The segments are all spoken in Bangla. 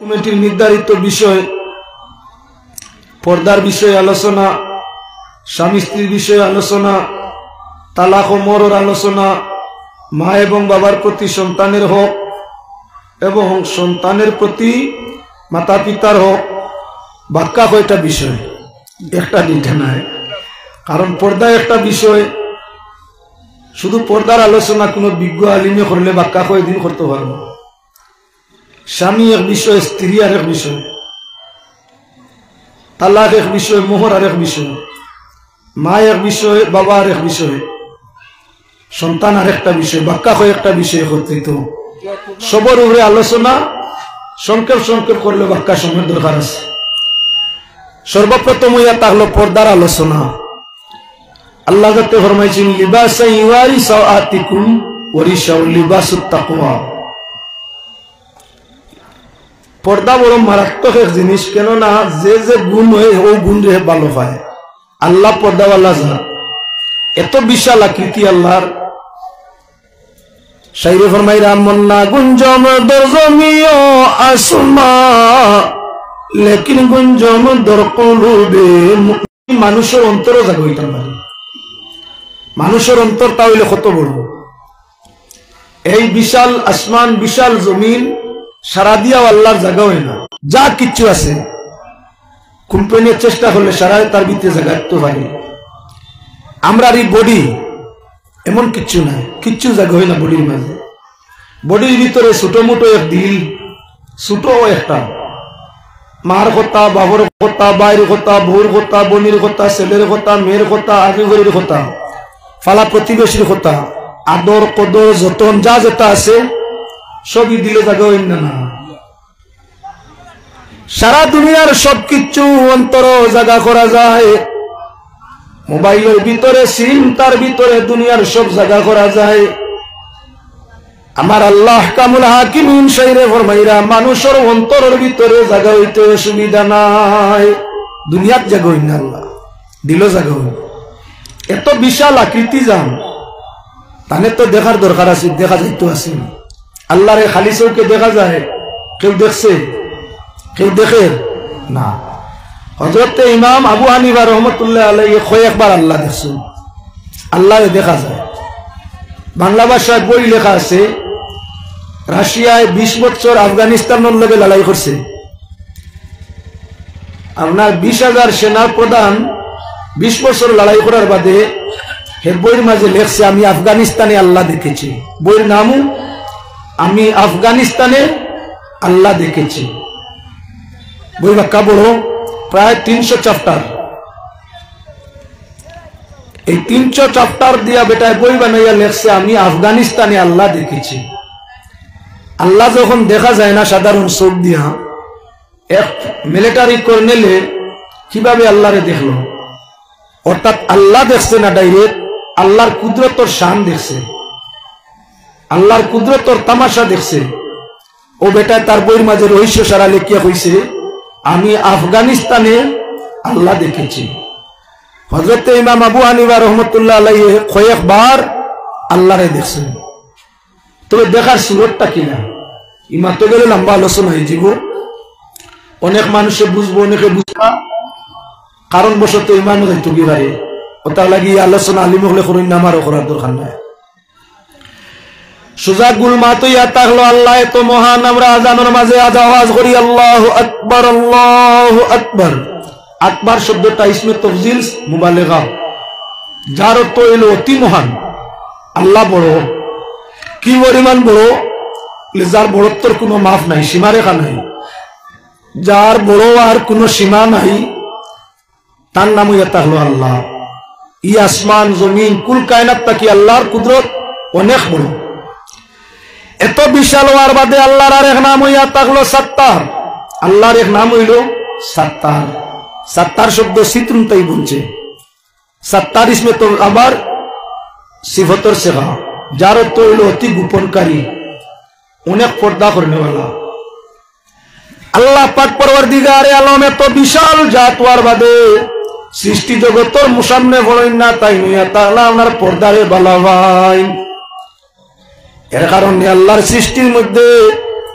কমিটির নির্ধারিত বিষয় পর্দার বিষয়ে আলোচনা, স্বামী স্ত্রীর বিষয়ে আলোচনা, তালাক ও মরর আলোচনা, মা এবং বাবার প্রতি সন্তানের হক এবং সন্তানের প্রতি মাতা পিতার হক। বাক্কা কয়টা বিষয়, একটা দুইটা নয়। কারণ পর্দা একটা বিষয়, শুধু পর্দার আলোচনা কোনো বিজ্ঞ আলিমে করলে বাক্কা কয়দিন করতে পারবো। স্বামী এক বিষয়, স্ত্রী আর এক বিষয়, তালাক এক বিষয়, মোহর আর এক বিষয়, মা এক বিষয়, বাবা আর এক বিষয়, সন্তান আর একটা বিষয়। বাক্কা কয়েকটা বিষয় একত্রিত, সবর উপরে আলোচনা সংক্ষেপ সংক্ষেপ করলে বাক্কা সময়ের দরকার আছে। সর্বপ্রথম ইয়া তাহলো পর্দার আলোচনা। আল্লাহ যাতে ফরমাইছেন লিবাসা ইওয়ারি সাওআতিকুম ওয়া রিশাউ লিবাসুত তাকওয়া। পর্দা বড় মারাত্মক এক জিনিস, কেননা যে যে গুণ হয় ওই গুণ রে ভালো পায়। আল্লাহ পর্দাওয়ালা যা, এত বিশাল আকৃতি আল্লাহর। শাইরে ফরমাই রামন্না গুঞ্জম দরজমিও আসমা লেকিন গুঞ্জম দরকলুবে। মানুষের অন্তরও জাগো হইতাম পারে, মানুষের অন্তরটা হইলে কত বড়। এই বিশাল আসমান, বিশাল জমিন সারা দিয়াও আল্লাহর জায়গা হয় না। যা কিচ্ছু আছে কোম্পানির চেষ্টা করলে সারা তার ভিতরে জায়গা তো পারে। আমরা এই বডি এমন কিচ্ছু নাই, কিচ্ছু জায়গা হয় না বডির মাঝে। বডির ভিতরে ছোট মোটো এক দিল, ছোট একটা মার কথা, বাবার কথা, বাইর কথা, বউর কথা, বোনের কথা, ছেলের কথা, মেয়ের কথা, আগে কথা, ফালা প্রতিবেশীর কথা, আদর কদর যতন যা যেটা আছে সবই দিলে জায়গা হয় না। সারা দুনিয়ার সবকিছু অন্তর জায়গা করা যায়। মোবাইলের ভিতরে সিম, তার ভিতরে দুনিয়ার সব জায়গা করা যায়। আমার আল্লাহ কামুল হাকিমিন শাইরে ফরমাইরা মানুষের অন্তরের ভিতরে জায়গা হইতে অসুবিধা নাই। দুনিয়ার জায়গা হই না, আল্লাহ দিল জায়গা হই। এত বিশাল আকৃতি যান তাহলে তো দেখার দরকার আছে, দেখা যাইতো আছে। আল্লাহরে খালি চৌকে দেখা যায়, কেউ দেখছে? কেউ দেখে না। হযরত ইমাম আবু হানিফা রহমতুল্লাহ আলাইহি কয়েকবার আল্লাহ দেখছেন, আল্লাহ দেখা যায়। বাংলা ভাষায় বই লেখা আছে, রাশিয়ায় 20 বছর আফগানিস্তানের লগে লড়াই করছে। আপনার 20,000 সেনার প্রধান 20 বছর লড়াই করার বাদে হে বইয়ের মাঝে লেখছে আমি আফগানিস্তানে আল্লাহ দেখেছি। বইয়ের নামও আমি আফগানিস্তানে আল্লাহ দেখেছি। বই বাক্কা বড়, প্রায় 300 চ্যাপ্টার। এই 300 চ্যাপ্টার দিয়া বেটায় বই বানাইয়া লেখছে আমি আফগানিস্তানে আল্লাহ দেখেছি। আল্লাহ যখন দেখা যায় না সাধারণ চোখ দিয়া, এক মিলিটারি কর্নেলে কিভাবে আল্লাহরে দেখলো, অর্থাৎ আল্লাহ দেখছে না ডাইরেক্ট, আল্লাহর কুদরতর শান দেখছে, আল্লাহর কুদরতর তামাশা দেখছে। ও বেটা তার বইয়ের মাঝে রহস্য সারা লেখিয়া হইছে আমি আফগানিস্তানে আল্লাহ দেখেছি। হযরত ইমাম আবু হানিফা রহমতুল্লাহ আলাইহি কয়েকবার আল্লাহরে দেখছেন। তবে দেখার সুরতটা কিনা ইমাম তো গেলে লম্বা আলোচনা হয়ে যাব, অনেক মানুষে বুঝবো, অনেকে বুঝবা, কারণ বশত ইমানও যাইতো কি পারে। ওটা লাগি আলোচনা আলিম হলে করুন না, আমারও করার দরকার নাই। সোজা গুলমা তো ইয়াতা হলো আল্লাহ এত মহান। আমরা আজানের মাঝে আওয়াজ করি আল্লাহু আকবার, আল্লাহু আকবার। আকবার শব্দটা ইসমে তফজিল মুবালেগা, যার অর্থ হইল অতি মহান। আল্লাহ বড়, কি পরিমাণ বড়, যার বড়ত্বর কোনো মাফ নাই, সীমারেখা নাই। যার বড় আর কোনো সীমা নাই, তার নাম ইয়াতা হলো আল্লাহ। ই আসমান জমিন কুল কায়নাত তাকি আল্লাহর কুদরত অনেক বড়। এত বিশাল হওয়ার বাদে আল্লাহর আর এক নাম হইয়া থাকলো সাত্তার। আল্লাহর এক নাম হইল সাত্তার। সাত্তার শব্দ সিতরুন তাই বলছে। সাত্তার ইসমে তো আবার সিফতর সেবা, যার অর্থ হইল অতি গোপনকারী, অনেক পর্দা করনেওয়ালা। আল্লাহ পাক পরওয়ারদিগারে আলম এত বিশাল জাত হওয়ার বাদে সৃষ্টি জগতের মুসামনে বলেন না, তাই নইয়া তাহলে আপনার পর্দারে বালা ভাই। এর কারণে আল্লাহর সৃষ্টির মধ্যে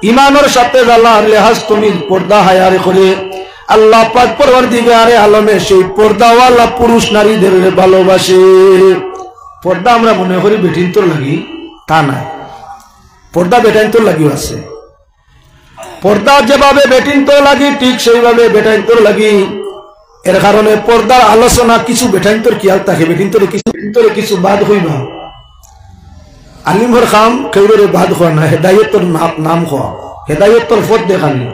ইমানের সাথে আল্লাহর লেহাজ তুমি পর্দা হায়ার করে আল্লাহ পাক পরওয়ারদিগারে আলমে সেই পর্দাওয়ালা পুরুষ নারীদের ভালোবাসে। পর্দা আমরা মনে করি বেটিন তোর লাগি, তা না, পর্দা বেটাইন তোর লাগিও আছে। পর্দা যেভাবে বেটিন তোর লাগি ঠিক সেইভাবে বেটাইন তোর লাগি। এর কারণে পর্দার আলোচনা কিছু বেটাইন তোর কিয়াল থাকে, বেটিন তোরে কিছু বাদ হইবা। আলিমর খাম কেউরে বাদ হওয়া না, হেদায়তর নাম হওয়া, হেদায়তর পথ দেখানি।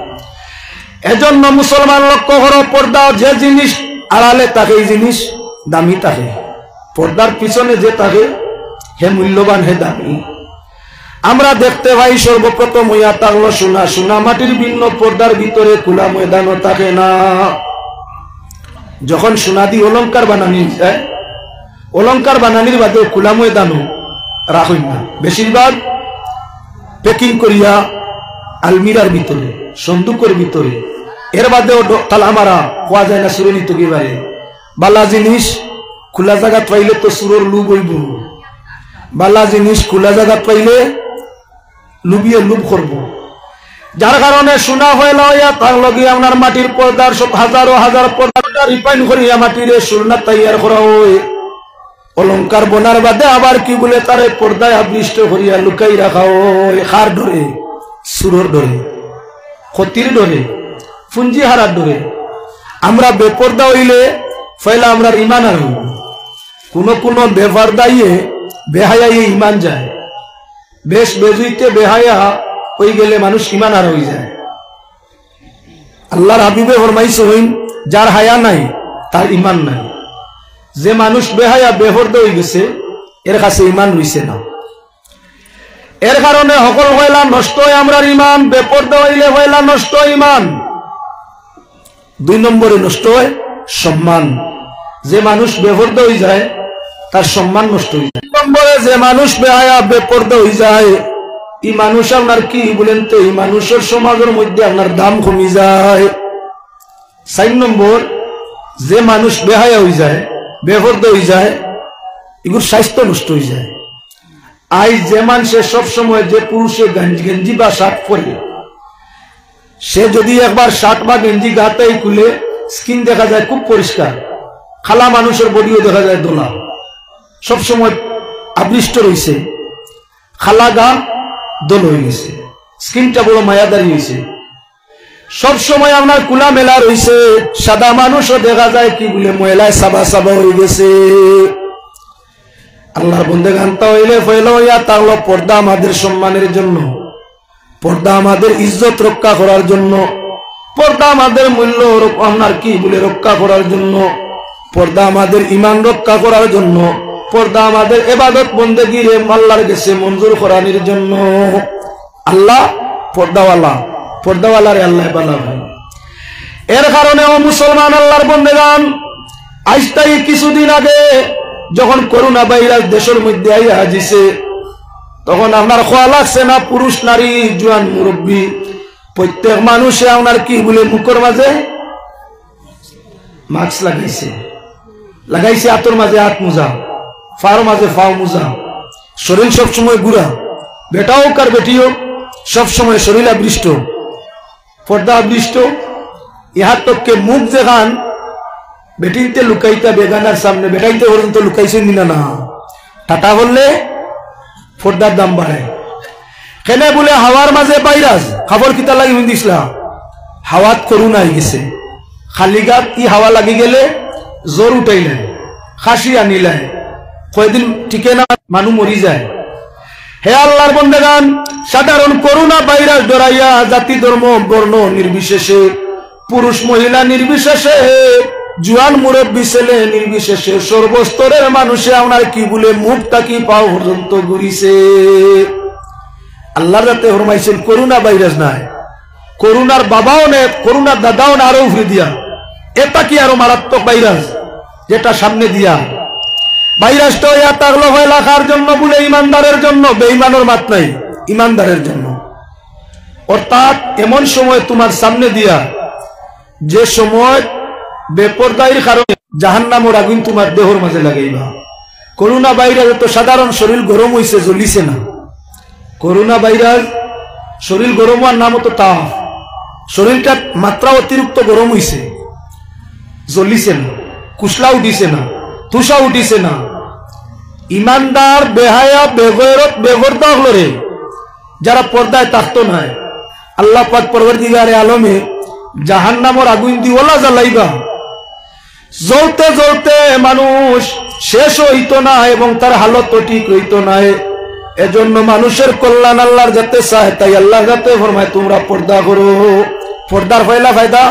এজন্য মুসলমান লক্ষ্য করো, পর্দা যে জিনিস আড়ালে থাকে এই জিনিস দামি থাকে, পর্দার পিছনে যে থাকে হে মূল্যবান, হে দামি। আমরা দেখতে পাই সর্বপ্রথম হইয়া থাকলো সোনা। সোনা মাটির ভিন্ন পর্দার ভিতরে খোলা ময়দানও থাকে না। যখন সোনা দিয়ে অলঙ্কার বানানি যায়, অলঙ্কার বানানির বাদে খোলা ময়দানও রাখই না, বেশিরভাগ প্যাকিং করিয়া আলমিরার ভিতরে, সন্দুকের ভিতরে। এর বাদেও তালা মারা পাওয়া যায় না, সুরে নিত গিয়ে বালা জিনিস খোলা জায়গা পাইলে তো সুরর লুব হইব। বালা জিনিস খোলা জায়গা পাইলে লুবিয়ে লুব করব। যার কারণে সোনা হইল তার লগে আপনার মাটির পর্দার সব হাজারো হাজার পর্দা রিফাইন করিয়া মাটির সোনা তৈয়ার করা হয়। অলঙ্কার বনার বাদে আবার কি বলে তারে পর্দায় আবৃষ্ট করিয়া লুকাই রাখা হয়। খার ডরে, সুরর ডরে, ক্ষতির ডরে, পুঞ্জি হারার ডরে। আমরা বেপর্দা হইলে ফয়লা আমরা ইমান আর হইব। কোন বেপর্দাইয়ে বেহায়াই ইমান যায়, বেশ বেজুইতে বেহায়া হয়ে গেলে মানুষ ইমান আর হয়ে যায়। আল্লাহর হাবিবে ফরমাইছে হইন যার হায়া নাই তার ইমান নাই। যে মানুষ বেহায়া বেপর্দা হয়ে গেছে এর কাছে ইমান রইছে না। এর কারণে সকল হইলা নষ্ট হয় আমরা ইমান, বেপর্দা হইলে হইলা নষ্ট ইমান। 2 নম্বরে নষ্ট হয় সম্মান। যে মানুষ বেপর্দা হয়ে যায় তার সম্মান নষ্ট হয়ে যায়। 2 নম্বরে যে মানুষ বেহায়া বেপর্দা হয়ে যায় এই মানুষ আপনার কি বলেন তো, এই মানুষের সমাজের মধ্যে আপনার দাম কমে যায়। 4 নম্বর যে মানুষ বেহায়া হয়ে যায়, বেপর্দা হয়ে যায়, এগুলোর স্বাস্থ্য নষ্ট হয়ে যায়। আজ যে মানুষের সবসময় যে পুরুষে গেঞ্জি বা শার্ট পরে, সে যদি একবার শার্ট বা গেঞ্জি গাতেই খুলে স্কিন দেখা যায় খুব পরিষ্কার, খালা মানুষের বডিও দেখা যায় দোলা, সবসময় আবৃষ্ট রয়েছে, খালা গা দোল হয়ে গেছে, স্কিনটা বড় মায়াদারি হয়েছে, সবসময় আপনার কুলা মেলা রয়েছে। সাদা মানুষও দেখা যায় কি বলে ময়লায় সাবা সাবা হয়ে গেছে। আল্লাহর বন্দেগান হইলে ফেল হইয়া তাহলে পর্দা আমাদের সম্মানের জন্য, পর্দা আমাদের ইজ্জত রক্ষা করার জন্য, পর্দা আমাদের মূল্য আপনার কি বলে রক্ষা করার জন্য, পর্দা আমাদের ইমান রক্ষা করার জন্য, পর্দা আমাদের ইবাদত বন্দেগীর আল্লাহর কাছে মঞ্জুর করানোর জন্য। আল্লাহ পর্দাওয়ালা, পর্দাওয়ালারে আল্লাহ বালা ভাই। এর কারণে ও মুসলমান আল্লাহর বন্দেগান, আজ তাই কিছুদিন আগে যখন করোনা ভাইরাস দেশের মধ্যে আইয়া হাজিছে, তখন আপনার খোয়া লাগছে না পুরুষ নারী জোয়ান মুরব্বী প্রত্যেক মানুষে আপনার কি বলে মুখের মাঝে মাস্ক লাগাইছে, লাগাইছে হাতের মাঝে হাত মোজা, ফার মাঝে ফাও মোজা, শরীর সবসময় গুড়া, বেটা হোক আর বেটি হোক সবসময় শরীর আবৃষ্ট, পর্দা আবৃষ্ট। ইহার তককে মুখ দেখান বেটিতে লুকাইতা বেগানার সামনে, বেটাইতে পর্যন্ত লুকাইছেন দিনা না, টাটা বললে পর্দার দাম বাড়ে। কেন বলে হাওয়ার মাঝে ভাইরাস, খবর কিতা লাগি দিসলা, হাওয়াত করোনা হয়ে গেছে, খালি গাত ই হাওয়া লাগি গেলে জ্বর উঠাইলেন, খাসি আনিলেন, কয়দিন টিকে না মানুষ মরি যায়। হে আল্লাহর বন্দেগান, সাধারণ করোনা ভাইরাস ডরাইয়া জাতি ধর্ম বর্ণ নির্বিশেষে, পুরুষ মহিলা নির্বিশেষে, জুয়ান মুরব্বী ছেলে নির্বিশেষে সর্বস্তরের মানুষে আপনার কি বলে মুখ তাকি পাও পর্যন্ত ঘুরিছে। আল্লাহর রাতে ফরমাইছেন করোনা ভাইরাস নাই, করোনার বাবাও নে, করোনার দাদাও না, আরো উঠে দিয়া এটা কি আরো মারাত্মক ভাইরাস যেটা সামনে দিয়া। ভাইরাসটা ইয়া তাগলো হয় লাখার জন্য বলে ইমানদারের জন্য, বেঈমানের মাত নাই, ইমানদারের জন্য। অর্থাৎ এমন সময় তোমার সামনে দিয়া যে সময় বেপরদাইর কারণে জাহান্নামের আগুন তোমার দেহর মাঝে লাগাইবা। করোনা ভাইরাস তো সাধারণ শরীর গরম হইছে, জ্বলিছে না। করোনা ভাইরাস শরীর গরম হওয়ার নাম তো তাপ। শরীরটা মাত্রা অতিরিক্ত গরম হইছে, জ্বলিছে না, কুশলা উঠিছে না, তুষা উঠিছে না। ইমানদার বেহায়া বেগরত বেগরদা হলো রে, যারা পর্দায় থাকতো নাই, আল্লাহ পাক পরওয়ারদিগারে আলমে জাহান্নামের আগুন দিওলা জ্বালাইবা। জ্বলতে জ্বলতে মানুষ শেষ হইতো না এবং তার হালত ঠিক হইতো না। এজন্য মানুষের কল্যাণ আল্লাহর যাতে চায়, তাই আল্লাহ যাতে ফরমায় তোমরা পর্দা করো। পর্দার পয়লা ফায়দা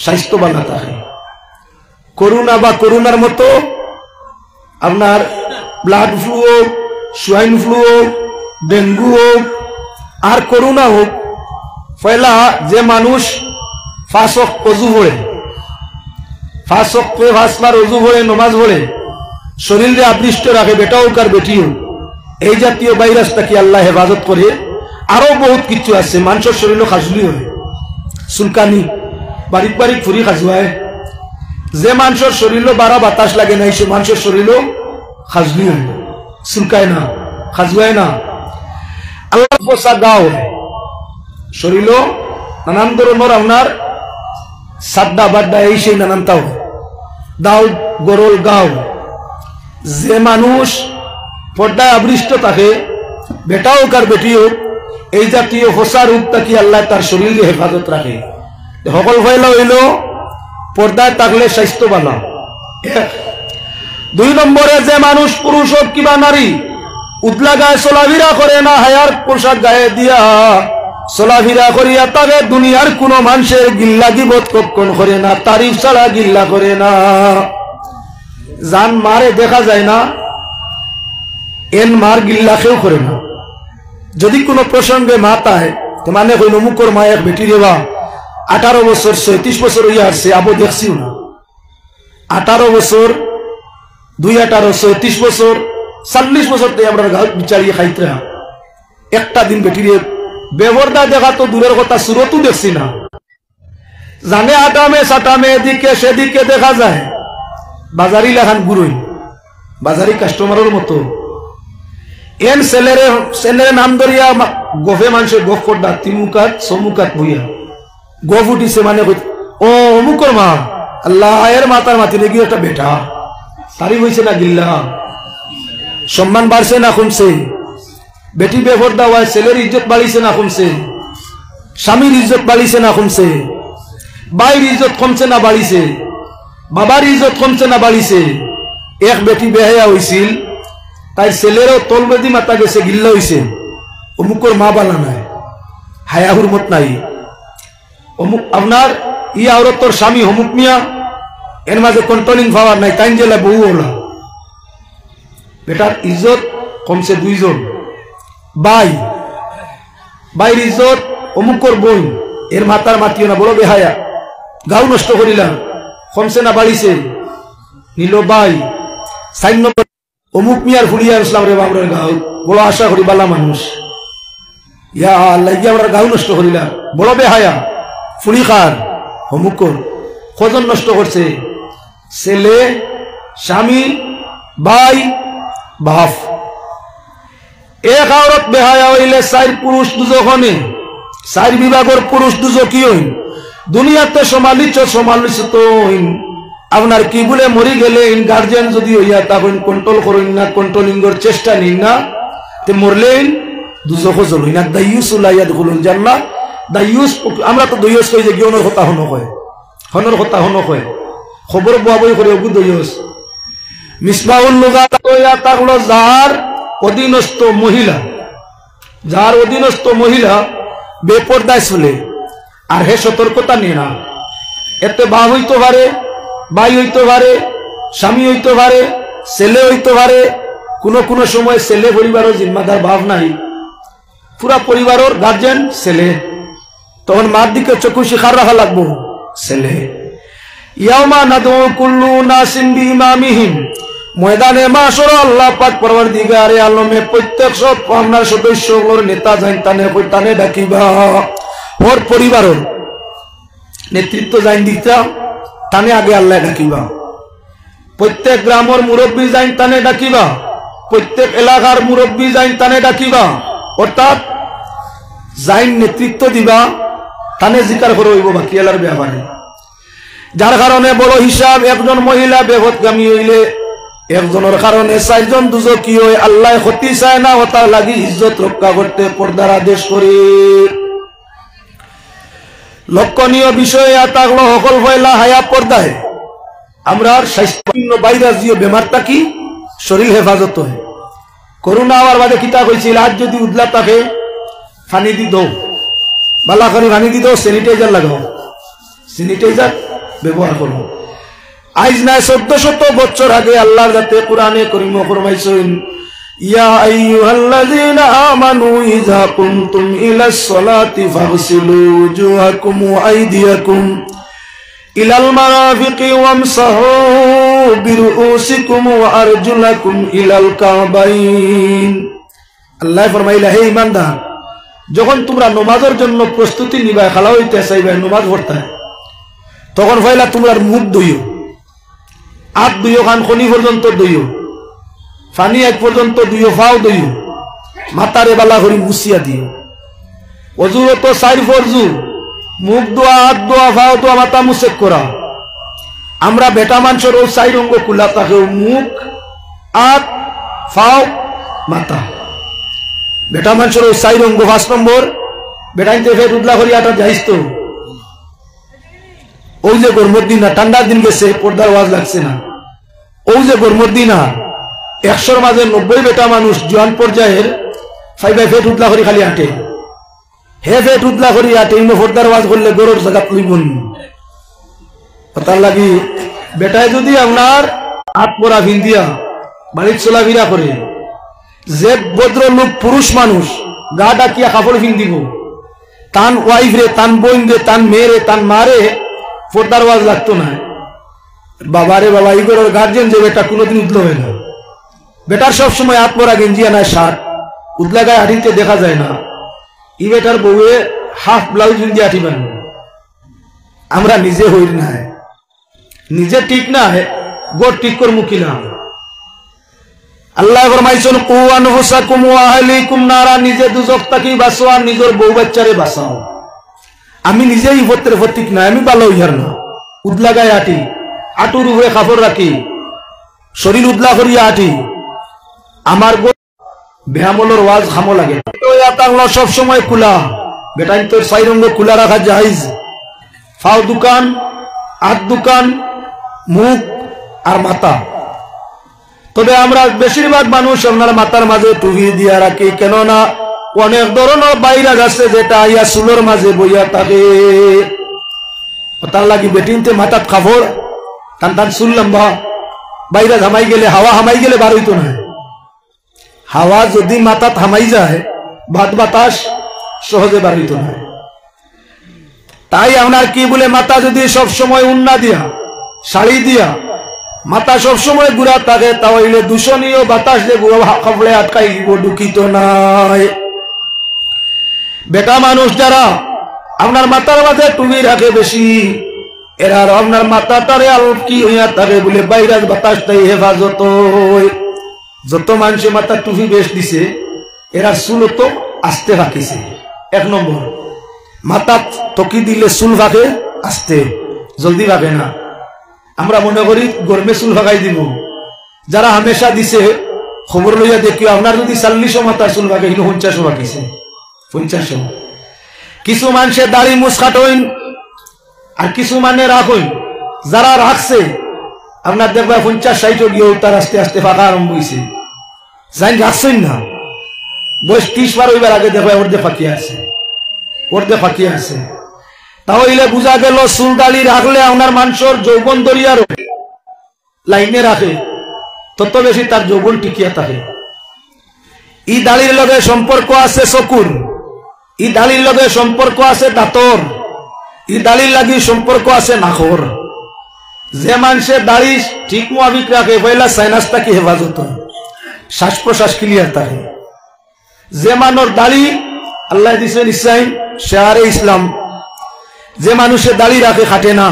স্বাস্থ্য বানা থাকে। করোনা বা করোনার মতো আপনার ব্লাড ফ্লু হোক, সোয়াইন ফ্লু হোক, ডেঙ্গু হোক আর করোনা হোক, পয়লা যে মানুষ ফাঁসক অজু ভরে, ফাঁসকে ফাঁসবার অজু ভরে নমাজ ভরে শরীরে আবৃষ্ট রাখে, বেটা হোক আর বেটি হোক, এই জাতীয় ভাইরাসটা কি আল্লাহ হেফাজত করে। আরো বহুত কিছু আছে, মানুষের শরীরও খাজলি হয়, চুলকানি বারিক বারিক ফুরি খাজুয়ায়। যে মানুষের শরীরও বারা বাতাস লাগে না, সে মানুষের শরীরও খাজলি হয়, চুলকায় না, খাজুয়ায় না। আল্লাহ পোষা গাও শরীরও নানান ধরনের আপনার সাড্ডা বাড্ডা এই সেই নানানটাও দাও গরল গাও। যে মানুষ পর্দায় আবৃষ্ট থাকে, বেটা হোক আর বেটি হোক, এই জাতীয় হোসা রূপ থাকি আল্লাহ তার শরীরে হেফাজত রাখে। সকল ফয়লা হইল পর্দায় থাকলে স্বাস্থ্য বানা। দুই নম্বরে যে মানুষ পুরুষ হোক কিবা নারী উদলা গায়ে চলাফেরা করে না, হায়ার পোশাক গায়ে দিয়া চলাফেরা করিয়া তবে দুনিয়ার কোন মানুষের গিল্লা গিবত কক্ষণ করে না, তারিফ ছাড়া গিল্লা করে না। জান মারে দেখা যায় না, এন মার গিল্লা কেউ করে না। যদি কোনো প্রসঙ্গে মা তাই মানে কইল মুখর মা এক বেটি রেবা 18 বছর 37 বছর হইয়া আসছে, আবো দেখছিও না। 18 বছর 2-18 37 বছর 40 বছর থেকে আমরা গাঁত বিচারিয়ে খাইতে একটা দিন বেটিরে বেবরদা দেখা তো দূরের কথা, সুরতও দেখছি না। জানে আটামে সাটামে এদিকে সেদিকে দেখা যায়, বাজারি লেখান গুরুই বাজারি কাস্টমারের মতো। এন ছেলের নাম ধরিয়া গফে মানুষের গফ করদা তিমুকাত সমুকাত বইয়া গফ উঠিছে মানে ও অমুকর মা, আল্লাহ এর মাতার মাতি লেগে একটা বেটা, তারি হয়েছে না গিল্লা, সম্মান বাড়ছে না কমছে, বেটি বেপরদা হয়, ছেলের ইজ্জত বাড়িছে না কমছে, স্বামীর ইজ্জত বাড়িছে না কমছে, ভাইয়ের ইজ্জত কমছে না বাড়িছে, বাবার ইজ্জত কমছে না বাড়িছে। এক বেটি বেহায়া হয়েছিল, তাই ছেলেরও তলবেদি মাতা গেছে, গিল্লা হয়েছে, অমুকর মা বালা নাই, হায়া হুরমত নাই। অমুক আপনার ই আওরত তোর স্বামী অমুক মিয়া, এর মাঝে কন্ট্রোলিং পাওয়ার নাই, তাই জেলা বউ ওলা। বেটার ইজ্জত কমছে 2 জন, বাইর ইজ্জত অমুকর বই, এর মাতার মাতিও না, বড় বেহায়া, গাও নষ্ট করিলাম, কমছে না বাড়িছে, নিল বাই 4 নম্বর অমুক মিয়ার ফুলিয়া আসলাম রে বাবরের গাও, বড় আশা করি বালা মানুষ, ইয়া আল্লাহ আমরা গাও নষ্ট করিলাম, বড় বেহায়া ফুলি খার অমুকর। কজন নষ্ট করছে? ছেলে, স্বামী, ভাই, বাপ। এক আওরত বেহায়া হইলে 4 পুরুষ দুজনে, 4 বিভাগের পুরুষ দুজকি হইন, দুনিয়াতে সমালোচিত হইন। আপনার কি বলে মরি গেলে গার্জিয়ান যদি হইয়া তখন কন্ট্রোল করেন না, কন্ট্রোলিংয়ের চেষ্টা নিন না, তে মরলেন দুজক জ্বলই না। দাইয়ুস উলাইয়া দুখুলুল জান্নাহ। দাইয়ুস আমরা তো দইয়ুস কই যে গিয়নের কথা হন কয়, হনর কথা হন কয়, খবর বই করে ওগু দইয়ুস। মিসবাহুল লুগাত কইয়া তাকলো যার অধীনস্থ মহিলা, যার অধীনস্থ মহিলা বেপরদায় চলে আর হে সতর্কতা নিয়ে না, এতে বাপ হইতে পারে, ভাই হইতে পারে, স্বামী হইতে পারে, ছেলে হইতে পারে। কোনো সময় ছেলে পরিবারের জিম্মাদার ভাব নাই, পুরা পরিবারের গার্জেন ছেলে, তখন মার দিকে চক্ষু শিখার রাখা লাগবো ছেলে। ইয়াউমা নাদউ কুল্লু নাসিম বিইমামিহিম, ময়দানে মাশর আল্লাহ পাক পরওয়ারদিগারে আলমে প্রত্যেক সব আপনার সদস্যগুলোর নেতা যাইন তানে ডাকিবা, ওর পরিবারের নেতৃত্ব যাইন দিতা তানে আগে আল্লাহ ডাকিবা, প্রত্যেক গ্রামের মুরব্বী যাইন তানে ডাকিবা, প্রত্যেক এলাকার মুরব্বী যাইন তানে ডাকিবা। অর্থাৎ যাই নেতৃত্ব দিবা তানে জিকার করে হইব বাকি এলার ব্যাপারে। যার কারণে বড় হিসাব একজন মহিলা বেগতগামী হইলে একজনের কারণে 4 জন দুজকি হয়। আল্লাহ ক্ষতি চায় না, ওটার লাগি ইজ্জত রক্ষা করতে পর্দার আদেশ করে। লক্ষণীয় বিষয় থাকলো সকল পয়লা হায়া পর্দায় আমরা স্বাস্থ্য বাইরাজীয় বেমারটা কি শরীর হেফাজত হয়। করোনা আবার বাদে কিতা কইছিল, আজ যদি উদলা থাকে পানি দি দাও, বালা করে পানি দি দাও, স্যানিটাইজার লাগাও, স্যানিটাইজার ব্যবহার করো। আজ না 1400 বছর আগে আল্লাহর যাতে কোরআনে করিম ফরমাইছেন, ইয়া আইয়ুহাল্লাযীনা আমানু ইযা কুনতুম ইলাস সালাতি ফাগসিলু ওয়াজুহাকুম ওয়া আইদিয়াকুম ইলাল মারাফিকি ওয়ামসাহু বিরুউসিকুম ওয়া আরজুলাকুম ইলাল কাবাইন। আল্লাহ ফরমাইলা, হে ঈমানদার, যখন তোমরা নামাজের জন্য প্রস্তুতি নিবা, খালা হইতে চাইবা, নামাজ পড়তে, তখন পয়লা তোমরা মুখ ধুইও, হাত ধুইও, কান খনি পর্যন্ত ধুইও, পানি এক পর্যন্ত ধুইও, ফাও ধুইও, মাথারে বালা করি মুছিয়া দিও। অজুর তো 4 ফরজু, মুখ ধোয়া, হাত ধোয়া, ফাও ধোয়া, মাথা মুছেক করা। আমরা বেটা মানুষের ও 4 অঙ্গ খোলা থাকে, মুখ, হাত, ফাও, মাথা। বেটা মানুষের ও 4 অঙ্গ। 5 নম্বর বেটাইতে ফের উদলা করি আটা যাইস তো, ওই যে গরমের দিন না, ঠান্ডার দিন গেছে, পর্দার ওয়াজ লাগছে না। ওই যে গরমের দিন না, 100-র মাঝে 90 বেটা মানুষ জোয়ান পর্যায়ের ফাইবাই ফেট উদলা করি খালি হাঁটে। হে ফেট উদলা করি হাঁটে, ইনো পর্দার ওয়াজ করলে গরুর জায়গা তুলিবন। তার লাগি বেটায় যদি আপনার হাত পরা ভিন্দিয়া বাড়ির চলাফেরা করে, যে ভদ্র লোক পুরুষ মানুষ গা ডাকিয়া কাপড় ভিন্দিব, তান ওয়াইফ রে, তান বোন রে, তান মেয়ে রে, তান মারে পর্দার ওয়াজ লাগতো না। বাবারে বাবা, ইগোর গার্জেন যে বেটা কোনোদিন উদলো হয় না। বেটার সবসময় হাত পরা গেঞ্জিয়া নাই, শার্ট, উদলা গায়ে হাঁটিতে দেখা যায় না। ই বেটার বউয়ে হাফ ব্লাউজ দিয়ে হাঁটিবেন। আমরা নিজে হই না, নিজে ঠিক না, গোট ঠিক কর মুখিলাম। আল্লাহ ফরমাইছেন, কু আনফুসাকুম ওয়া আহলিকুম নারা, নিজে দুজক থাকি বাঁচো আর নিজের বউ বাচ্চারে বাঁচাও। আমি নিজেই ভত্রের ভত্তিক না, আমি ভালো ইহার না, উদলা গায়ে হাঁটি, আটুর উপরে কাপড় রাখি, শরীর উদলা করিয়া হাঁটি। আমার বেহামলের ওয়াজ খামো লাগে। সব সময় খোলা, বেটাই তোর 4 অঙ্গ খোলা রাখা জায়েজ। ফাও দোকান, হাত দোকান, মুখ আর মাথা। তবে আমরা বেশিরভাগ মানুষ আপনার মাথার মাঝে টুপি দিয়া রাখি, কেননা অনেক ধরনের বাইরা আছে যেটা ইয়া চুলোর মাঝে বইয়া থাকে। তার লাগি বেটিনতে মাথাত কাপড়, টান টান চুল লম্বা, বাইরা হামাই গেলে, হাওয়া হামাই গেলে বার হইতো না। হাওয়া যদি মাথাত হামাই যায়, ভাত বাতাস সহজে বার হইতো না। তাই আপনার কি বলে, মাথা যদি সব সময় উন্না দিয়া, শাড়ি দিয়া মাথা সবসময় গুড়া থাকে, তাহলে দূষণীয় বাতাস যে কাপড়ে আটকাই ঢুকিত নাই। বেটা মানুষ যারা আপনার মাথার মাঝে টুপি রাখে বেশি, এরা আপনার মাথাটারে আলকি হইয়া থাকে বলে বাইরের বাতাসটাই হেফাজত হয়। যত মানুষে মাথা টুপি বেশ দিছে, এরা চুল তো আস্তে রাখিছে। 1 নম্বর, মাথা তকি দিলে চুল ভাগে আস্তে, জলদি ভাগে না। আমরা মনে করি গরমে চুল ভাগাই দিব। যারা হামেশা দিছে খবর লইয়া দেখি, আপনার যদি 40 মাথার চুল ভাগে, 50 ভাগিছে, 50। কিছু মানুষের দাড়ি মুছ কাটইন আর কিছু মানে রাখইন। যারা রাখছে আপনার দেখবা 50-60 গিয়েও তার আস্তে আস্তে ফাঁকা আরম্ভ হয়েছে। যাই রাখছেন না, বয়স 30 বার হইবার আগে দেখবা ওর দিয়ে ফাঁকিয়ে আছে, ওর দিয়ে ফাঁকিয়ে আছে। তাহলে বুঝা গেল চুল দাড়ি রাখলে আপনার মানুষের যৌবন দরিয়ার লাইনে রাখে, তত বেশি তার যৌবন টিকিয়া থাকে। ই দাড়ির লগে সম্পর্ক আছে চকুর, ই দাড়ির লগে সম্পর্ক আছে দাঁতর, ই দাড়ির লাগি সম্পর্ক আছে নাকর। যে মানুষের দাড়ি ঠিক মোয়াবিক রাখে, পয়লা সাইনাসটা কি হেফাজত হয়, শ্বাস প্রশ্বাস ক্লিয়ার থাকে। যে মানুষ দাড়ি আল্লাহ দিছেন ইসলাম, শেয়ারে ইসলাম, যে মানুষের দাড়ি রাখে খাটে না,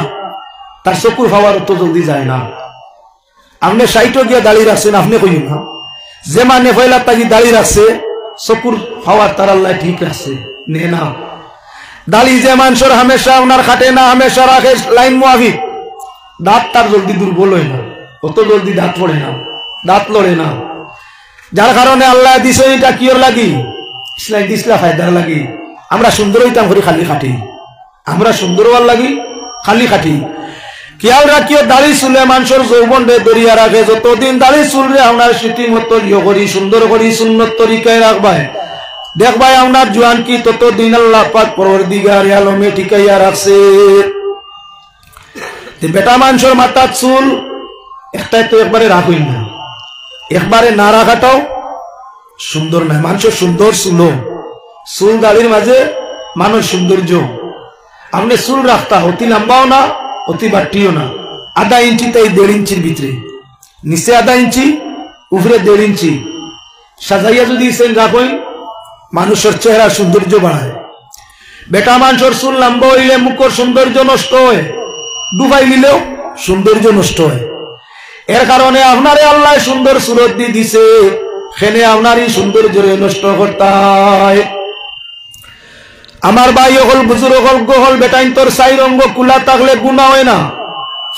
তার চকুর পাওয়ার তো জলদি যায় না। আপনি 60 গিয়া দাড়ি রাখছেন, আপনি কই না। যে মানে পয়লা তাকে দাড়ি রাখছে, চকুর পাওয়ার তার আল্লাহ ঠিক আছে, নে না। দাড়ি যে মানুষের হামেশা ওনার খাটে না, হামেশা রাখে লাইন মুআফিক, দাঁত তার জলদি দুর্বল হয় না, অত জলদি দাঁত পড়ে না, দাঁত লড়ে না। যার কারণে আল্লাহ দিছে এটা কিওর লাগি, ইসলাম দিসলা ফায়দার লাগি। আমরা সুন্দর হইতাম করে খালি খাটি, আমরা সুন্দর হওয়ার লাগি খালি খাটি। খেয়াল রাখিও দাড়ি চুলে মানুষের যৌবন রে দরিয়া রাখে। যতদিন দাড়ি চুল রে আপনার স্মৃতি মতো ইয়ে করি সুন্দর করি সুন্নত তরিকায় রাখবাই, দেখবাই আপনার জোয়ান কি ততদিন আল্লাহ পাক পরওয়ারদিগার আলমে ঠিকাইয়া রাখছে। বেটা মানুষের মাথার চুল একটাই তো একবারে রাখুই না, একবারে না রাখাটাও সুন্দর নয়। মানুষের সুন্দর চুল, চুল দাড়ির মাঝে মানুষ সৌন্দর্য। আপনি চুল রাখতা অতি লম্বাও না অতি বাট্টিও না, আধা ইঞ্চি তাই 1.5 ইঞ্চির ভিতরে, নিচে আধা ইঞ্চি উপরে 1.5 ইঞ্চি সাজাইয়া যদি রাখেন মানুষের চেহারা সৌন্দর্য বাড়ায়। বেটা মানুষের চুল লম্বা হইলে মুখের সৌন্দর্য নষ্ট হয়, ডুবাই নিলেও সৌন্দর্য নষ্ট হয়। এর কারণে আপনারে আল্লাহ সুন্দর সুরত দিয়ে দিছে, সেনে আপনারই সৌন্দর্য নষ্ট করতে হয়। আমার ভাই হল বুজুর্গ হল গোহল বেটাইন তোর সাই রঙ্গ কুলা থাকলে গুণা হয় না,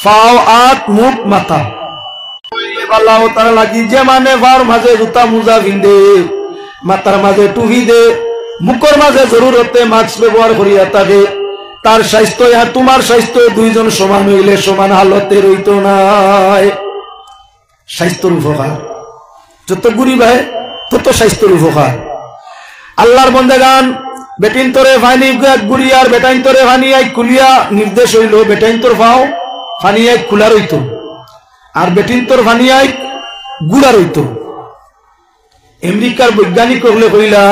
ফাও আত মুখ মাথা তার লাগি। যে মানে ভার মাঝে জুতা মুজা ভিন্দে, মাথার মাঝে টুপি দে, মুখের মাঝে জরুরতে মাস্ক ব্যবহার করিয়া থাকে, তার স্বাস্থ্য আর তোমার স্বাস্থ্য দুইজন সমান হইলে সমান হালতে রইত নাই। স্বাস্থ্যর উপকার যত গুড়ি ভাই তত স্বাস্থ্যর উপকার। আল্লাহর বন্দেগান বেটিন তোরে ফানি গুড়ি আর বেটাইন তোরে ফানি আই কুলিয়া নির্দেশ হইল, বেটাইন তোর ফাও ফানি আই খুলা রইত আর বেটিন তোর ফানি আই গুড়া রইত। আমেরিকার বৈজ্ঞানিক হলে কইলা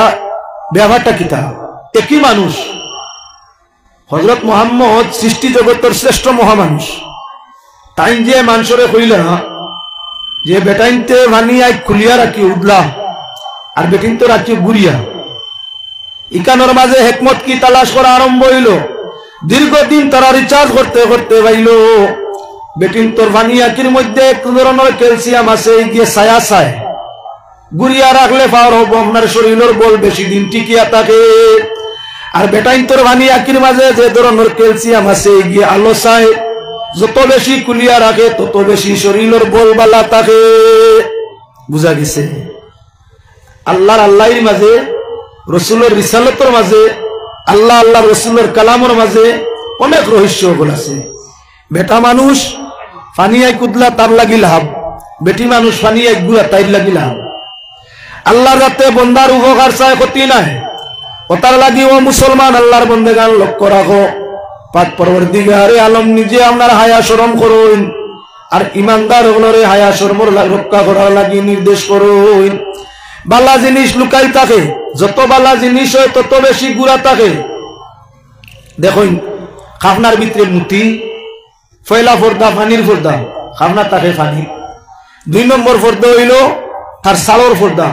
ব্যাপারটা কিতা, একই মানুষ হযরত মুহাম্মদ সৃষ্টি জগতের শ্রেষ্ঠ মহামানুষ, তাই যে মানুষরে কইলা যে বেটাইনতে ফানি আই খুলিয়া রাখি উদলা আর বেটিন তো রাখি গুড়িয়া। ইকানোর মাঝে হেকমত কি তালাশ করা আরম্ভ হইল। দীর্ঘদিন তারা রিচার্জ করতে করতে পাইল বেটিন তোর ভানিয়াকির মধ্যে এক ধরনের ক্যালসিয়াম আছে, গিয়ে ছায়া ছায় গুড়িয়া রাখলে পাওয়ার হবো আপনার শরীরের বল বেশি দিন টিকিয়া থাকে। আর বেটাইন তোর ভানিয়াকির মাঝে যে ধরনের ক্যালসিয়াম আছে গিয়ে আলো ছায়, যত বেশি কুলিয়া রাখে তত বেশি শরীরের বল বালা থাকে। বুঝা গেছে? আল্লাহর আল্লাহর মাঝে, রসুলের রিসালতের মাঝে, আল্লাহ আল্লাহ রসুলের কালামের মাঝে অনেক রহস্য আছে। বেটা মানুষ ফানিয়ায় কুদলা তার লাগি লাভ, বেটি মানুষ ফানিয়ায় গুড়া তাইর লাগি লাভ। আল্লাহর রাতে বন্দার উপকার চায় ক্ষতি নাই, ওটার লাগি ও মুসলমান আল্লাহর বন্দেগান লক্ষ্য রাখো। পাক পরওয়ারদিগারে আলম নিজে আপনার হায়া শরম করুন আর ইমানদার হলরে হায়া শরমর রক্ষা করার লাগি নির্দেশ করুন। বালা জিনিস লুকাই থাকে, যত বালা জিনিস হয় তত বেশি গুড়া থাকে। দেখুন খাফনার ভিতরে মুতি, পয়লা ফর্দা ফানির ফর্দা, খাফনা থাকে ফানি। 2 নম্বর ফর্দা হইল তার সালর ফর্দা,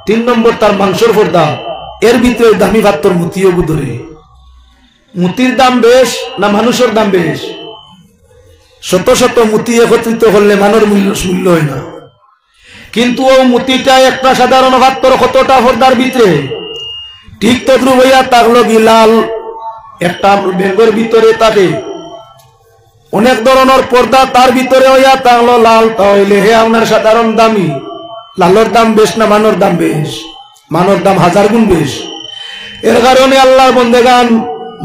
3 নম্বর তার মাংসর ফর্দা। এর ভিতরে দামি ভাত্তর মুতিও বুধরে। মুতির দাম বেশ না মানুষের দাম বেশ? শত শত মুতি একত্রিত করলে মানর মূল্য হয় না, কিন্তু ও মুতিটা একটা সাধারণ ভাত্তর কতটা ফর্দার ভিতরে ঠিক তদ্রুপ হইয়া থাকলো লাল একটা ব্যাগের ভিতরে থাকে অনেক ধরনের পর্দা, তার ভিতরে হইয়া থাকলো লাল। তাহলে হে আপনার সাধারণ দামি লালর দাম বেশ না মানর দাম বেশ? মানর দাম 1000 গুণ বেশ। এর কারণে আল্লাহর বন্দেগান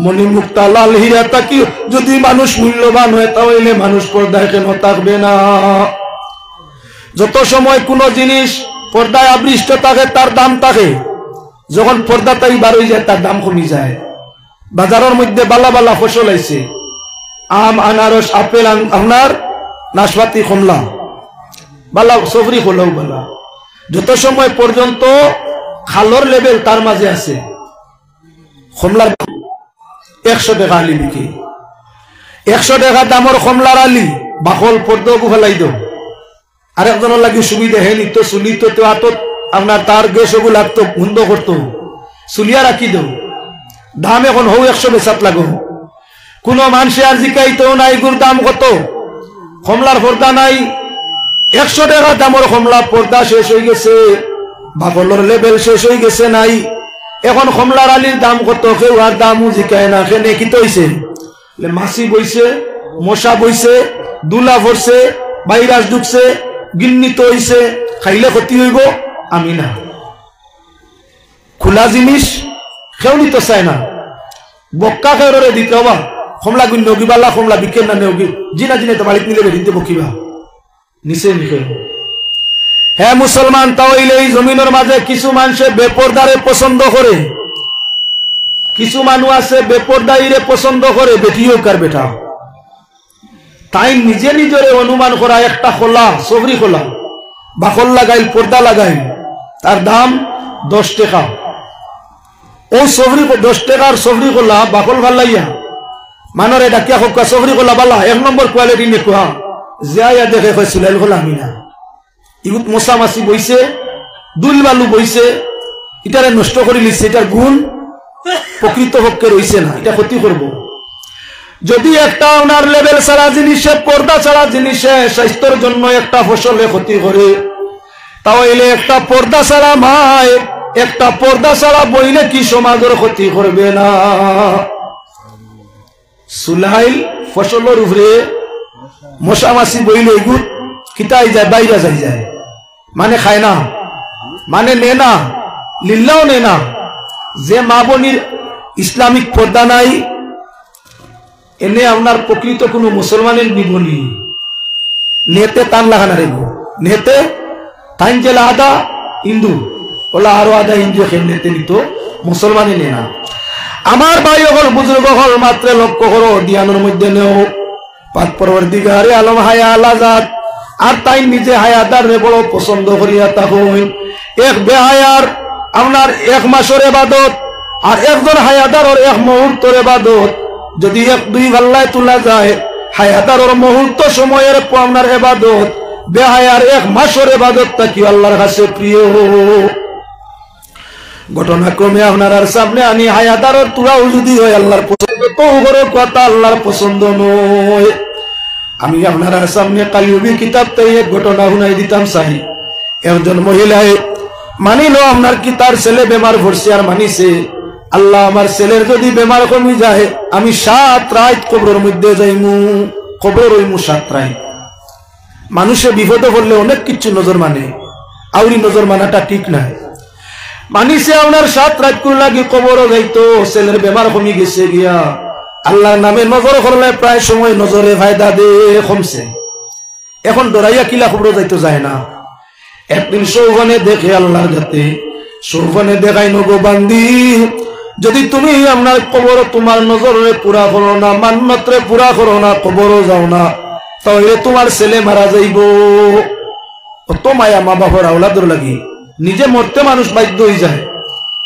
মনি মুক্তা লাল হীরা তাকি যদি মানুষ মূল্যবান হয় তাহলে মানুষ পর্দায় কেন থাকবে না? যত সময় কোন জিনিস পর্দায় আবৃষ্ট থাকে তার দাম থাকে, যখন পর্দা তাই বার হয়ে যায় তার দাম কমে যায়। বাজারের মধ্যে বালা বালা ফসল আইছে, আম আনারস আপেল আপনার নাশপাতি কমলা বালা সবরি হলেও বালা, যত সময় পর্যন্ত খালর লেভেল তার মাঝে আছে কমলার 100 টাকা আলি বিকে। 100 টাকা দামর কমলার আলি বাকল পর্দা ফেলাই দাও। আরেকজনের লাগে সুবিধা হে নিত চুলি তো আতত আপনার তার গ্যাস ওগুলো লাগতো বন্ধ করতো, চুলিয়া রাখি দাও। দাম এখন হৌ 100 বেচাত লাগো। কোন মানুষে আর জিকাইতো না এগুর দাম কত, কমলার পর্দা নাই। 100 টাকা দামর কমলা পর্দা শেষ হয়ে গেছে, বাকলর লেভেল শেষ হয়ে গেছে নাই। এখন কমলার আলীর দাম কত, কেউ আর দামও জিকায় না। কেনে কি হইছে, মাছি বইছে, মশা বইছে, দুলা ভরছে, ভাইরাস ঢুকছে, গিন্নিত হইছে, খাইলে ক্ষতি হইব। আমি না, খোলা জিনিস কেউ নিতে চায় না। বক্কা খেয়ে দিতে হবা, কমলা গুণ নগিবালা কমলা বিকেল না নেওগি, জিনা জিনে তো বাড়িতে নিলে বেরিতে বকিবা নিচে নিখে। হ্যাঁ মুসলমান, তাহলে এই জমিনের মাঝে কিছু মানুষে বেপরদারে পছন্দ করে, কিছু মানুষ আছে বেপরদাইরে পছন্দ করে, বেটি হোক আর বেটা। তাই নিজে নিজের অনুমান করা, একটা খোলা সবরি খোলা বাকল লাগাইল, পর্দা লাগাইল, তার দাম 10 টাকা। ও সবরি 10 টাকার সবরি খোলা বাকল ভাল লাইয়া মানরে ডাকিয়া হোক সবরি খোলা বালা 1 নম্বর কোয়ালিটি নেকুয়া যাইয়া দেখে কয় সুলাইল খোলা আমি না। ইগুত মশা মাছি বইছে, দুল বালু বইছে, এটারে নষ্ট করে লিখছে, এটার গুণ প্রকৃত পক্ষে রইছে না, এটা ক্ষতি করব। যদি একটা ওনার লেভেল ছাড়া জিনিসে, পর্দা ছাড়া জিনিসে স্বাস্থ্যের জন্য একটা ফসলে ক্ষতি করে, তাহলে একটা পর্দা ছাড়া মায়, একটা পর্দা ছাড়া বইলে কি সমাজের ক্ষতি করবে না? সুলাইল ফসলের উপরে মশা মাছি বইলে এগুত কিতাই যায়, বাইরে যাই যায়, মানে খায় না, মানে নে না, লিল্লাও নে না। যে মা বোনির ইসলামিক পর্দা নাই, এনে আপনার প্রকৃত কোন মুসলমানের নিবনি নেতে তান লাগানা রেব, নেতে তাইন জেলা আদা হিন্দু ওলা আরো আদা হিন্দু নেতে নিত, মুসলমানে নে না। আমার ভাই হল বুজুর্গ হল মাত্র লক্ষ্য করো, দিয়ানোর মধ্যে নেও পাক পরবর্তীকারে আলম হায়া আলাজাত, আর তাই নিজে হায়াদার রে বড় পছন্দ করিয়া থাকুন। এক বেহায়ার আপনার 1 মাসের ইবাদত, আর একজন হায়াদার 1 মুহূর্তের ইবাদত যদি 1-2 ভাল্লায় তোলা যায়, হায়াদার মুহূর্ত সময়ের আপনার ইবাদত বেহায়ার 1 মাসের ইবাদতটা কি আল্লাহর কাছে প্রিয়? ঘটনাক্রমে আপনার সামনে আমি হায়াদার তুরাও যদি হয় আল্লাহর পছন্দ, তো বড় কথা আল্লাহর পছন্দ নয়। আমি আপনার সামনে কালিউবি কিতাব থেকে এক ঘটনা শুনাই দিতাম চাই। একজন মহিলায় মানিল আপনার কি তার ছেলে বেমার পড়ছে, আর মানিছে আল্লাহ আমার ছেলের যদি বেমার কমে যায় আমি 7 রাত কবরের মধ্যে যাইমু, কবর হইমু 7 রাত। মানুষে বিপদে পড়লে অনেক কিছু নজর মানে, আউরি নজর মানাটা ঠিক না। মানিছে আপনার 7 রাত করে লাগি কবরও যাইতো, ছেলের বেমার কমে গেছে গিয়া আল্লাহর নামে নজর করলে প্রায় সময় নজরে ফায়দা দে কমছে। এখন ডরাইয়া কিলা খবর যাইতো যায় না। একদিন সৌভানে দেখে আল্লাহর যাতে সৌভানে দেখাই নগো বান্দি, যদি তুমি আপনার কবর তোমার নজরে পুরা করো না, মান্নতরে পুরা করো না, কবরও যাও না, তাহলে তোমার ছেলে মারা যাইব। কত মায়া মা বাবার আওলাদর লাগি, নিজে মরতে মানুষ বাধ্য হয়ে যায়,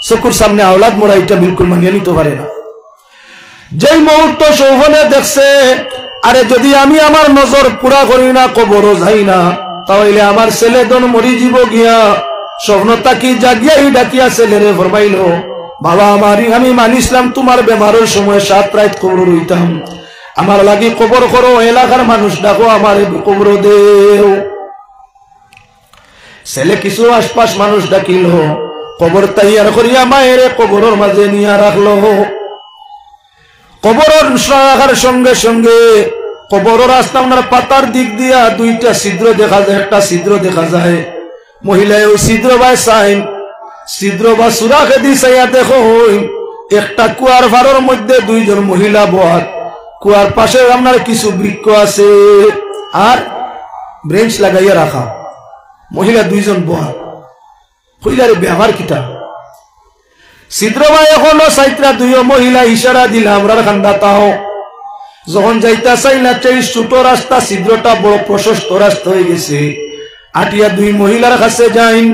চকুর সামনে আওলাদ মরা এটা বিলকুল মানিয়ে নিতে পারে না। যেই মুহূর্ত সৌভানে দেখছে আরে যদি আমি আমার নজর পুরা করি না, কবরও যাই না, তাহলে আমার ছেলে দন মরি জীব গিয়া, স্বপ্নতা কি জাগিয়াই ডাকিয়া ছেলেরে ফরমাইল, বাবা আমারই আমি মানিসলাম তোমার বেমারের সময় 7 রাত কবর রইতাম, আমার লাগি কবর করো, এলাকার মানুষ ডাকো, আমার কবর দেও। ছেলে কিছু আশপাশ মানুষ ডাকিল, কবর তৈয়ার করিয়া মায়ের কবরের মাঝে নিয়ে রাখলো। কবরের রাখার সঙ্গে সঙ্গে কবরের রাস্তা আপনার পাতার দিক দিয়া 2টা ছিদ্র দেখা যায়, একটা ছিদ্র দেখা যায়। মহিলায় ওই ছিদ্র বাই চাইন, ছিদ্র বা সুরাখে দি চাইয়া দেখো একটা কুয়ার ভাড়ের মধ্যে 2 জন মহিলা বহাত, কুয়ার পাশে আপনার কিছু বৃক্ষ আছে আর ব্রেঞ্চ লাগাইয়া রাখা, মহিলা 2 জন বহাত। কইলারে ব্যবহার কিটা? ছিদ্র ভাই এখনো সাইত্রা 2 মহিলা ইশারা দিলা আমরা খান্ডা তাও, যখন যাইতা চাই না সেই ছোট রাস্তা, ছিদ্রটা বড় প্রশস্ত রাস্তা হয়ে গেছে, আটিয়া 2 মহিলার কাছে যাইন।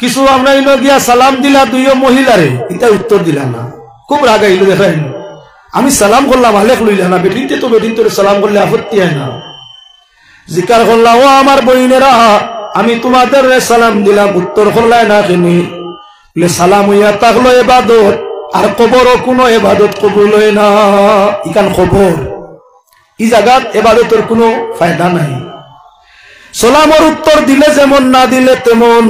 কিছু আমরা গিয়া সালাম দিলা 2 মহিলারে, এটা উত্তর দিলা না, খুব রাগাইল। দেখাইল আমি সালাম করলাম আলেখ লইলা না, বেটিতে তো বেটিন তোর সালাম করলে আপত্তি হয় না। জিকার করলাম ও আমার বইনেরা আমি তোমাদের সালাম দিলাম, উত্তর করলাই না কেনি? সালাম হইয়া থাকলো এবাদত, আর কবরও কোনো এবাদত কবুল হয় না। ইকান খবর ই জায়গাত এবাদতের কোনো ফায়দা নাই। সালামের উত্তর দিলে যেমন না দিলে তেমন,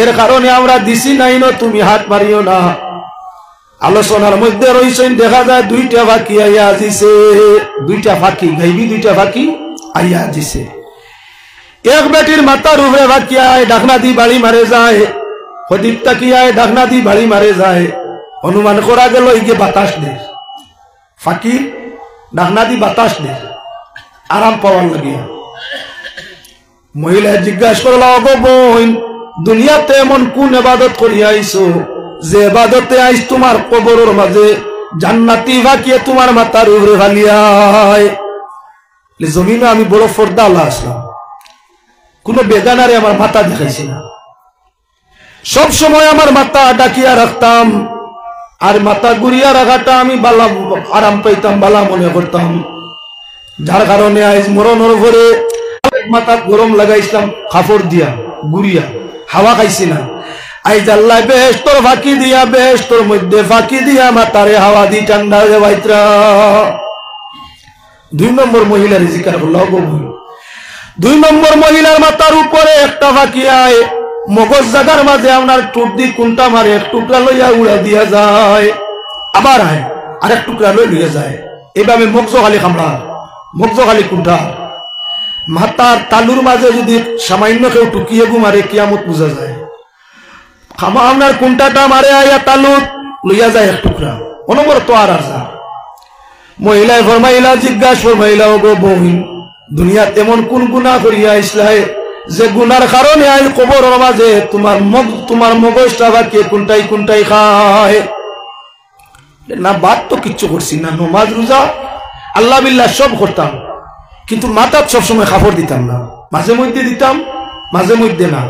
এর কারণে আমরা দিছি নাই না, তুমি হাত মারিও না। আলোচনার মধ্যে রয়েছেন, দেখা যায় দুইটা ফাঁকি আইয়া দিছে, দুইটা ফাঁকি গাইবি, দুইটা ফাঁকি আইয়া দিছে। এক বেটির মাথার উপরে ফাঁকি আয়, ডাকনা দি বাড়ি মারে যায়, হদিপ তাকিয়ায় ডাকনা দি বাড়ি মারে যায়। অনুমান করা গেল এই যে বাতাস দে, ফাঁকি ডাকনা দি বাতাস দে আরাম পাওয়ার লাগিয়া। মহিলা জিজ্ঞাসা করল, গো বোন, দুনিয়াতে এমন কোন ইবাদত করিয়া আইছো যে ইবাদতে আইস তোমার কবরের মাঝে জান্নাতি ফাঁকিয়ে তোমার মাথার উপরে ফালিয়ায়? জমিনে আমি বড় ফর্দা আল্লাহ আসলাম, কোন বেগানারে আমার মাথা দেখাইছি না। সব সময় আমার মাথা ডাকিয়া রাখতাম, আর মাথা ঘুরিয়া রাখাটা আমি বালা আরাম পাইতাম, বালা মনে করতাম। যার কারণে আজ মরণের ভরে মাথা গরম লাগাইছিলাম কাপড় দিয়া ঘুরিয়া, হাওয়া খাইছি না। আইজ আল্লাহ বেহেশতর ফাঁকি দিয়া, বেহেশতর মধ্যে ফাঁকি দিয়া মাথারে হাওয়া দি ঠান্ডা দেবাইত্রা। 2 নম্বর মহিলার জিকার করলাম। 2 নম্বর মহিলার মাথার উপরে একটা ফাঁকি আয়, মগজ জাগার মাঝে আপনার টুট দি কোনটা মারে, এক টুকরা লইয়া উড়া দিয়া যায়, আবার আয় আরেক টুকরা লইয়া যায়। এভাবে মগজ খালি খামড়া, মগজ খালি কোনটা। মাথার তালুর মাঝে যদি সামান্য কেউ টুকিয়ে মারে, কিয়ামত বুঝা যায়। খামা আপনার কোনটাটা মারে আয়া তালুত লইয়া যায় এক টুকরা, অনবর তো আর আসা। মহিলায় ফরমাইলা, জিজ্ঞাসা ফরমাইলা, ও গো বোন, দুনিয়াতে এমন কোন গুনাহ করিয়া আইসলাই যে গুনার কারণে আই কবরের মাঝে তোমার মগজটা বাকি কোনটাই কোনটাই খায় না? বাদ তো কিচ্ছু করছি না, নমাজ রোজা আল্লাহ বিল্লাহ সব করতাম, কিন্তু মাথার সবসময় কাপড় দিতাম না, মাঝে মধ্যে দিতাম, মাঝে মধ্যে না।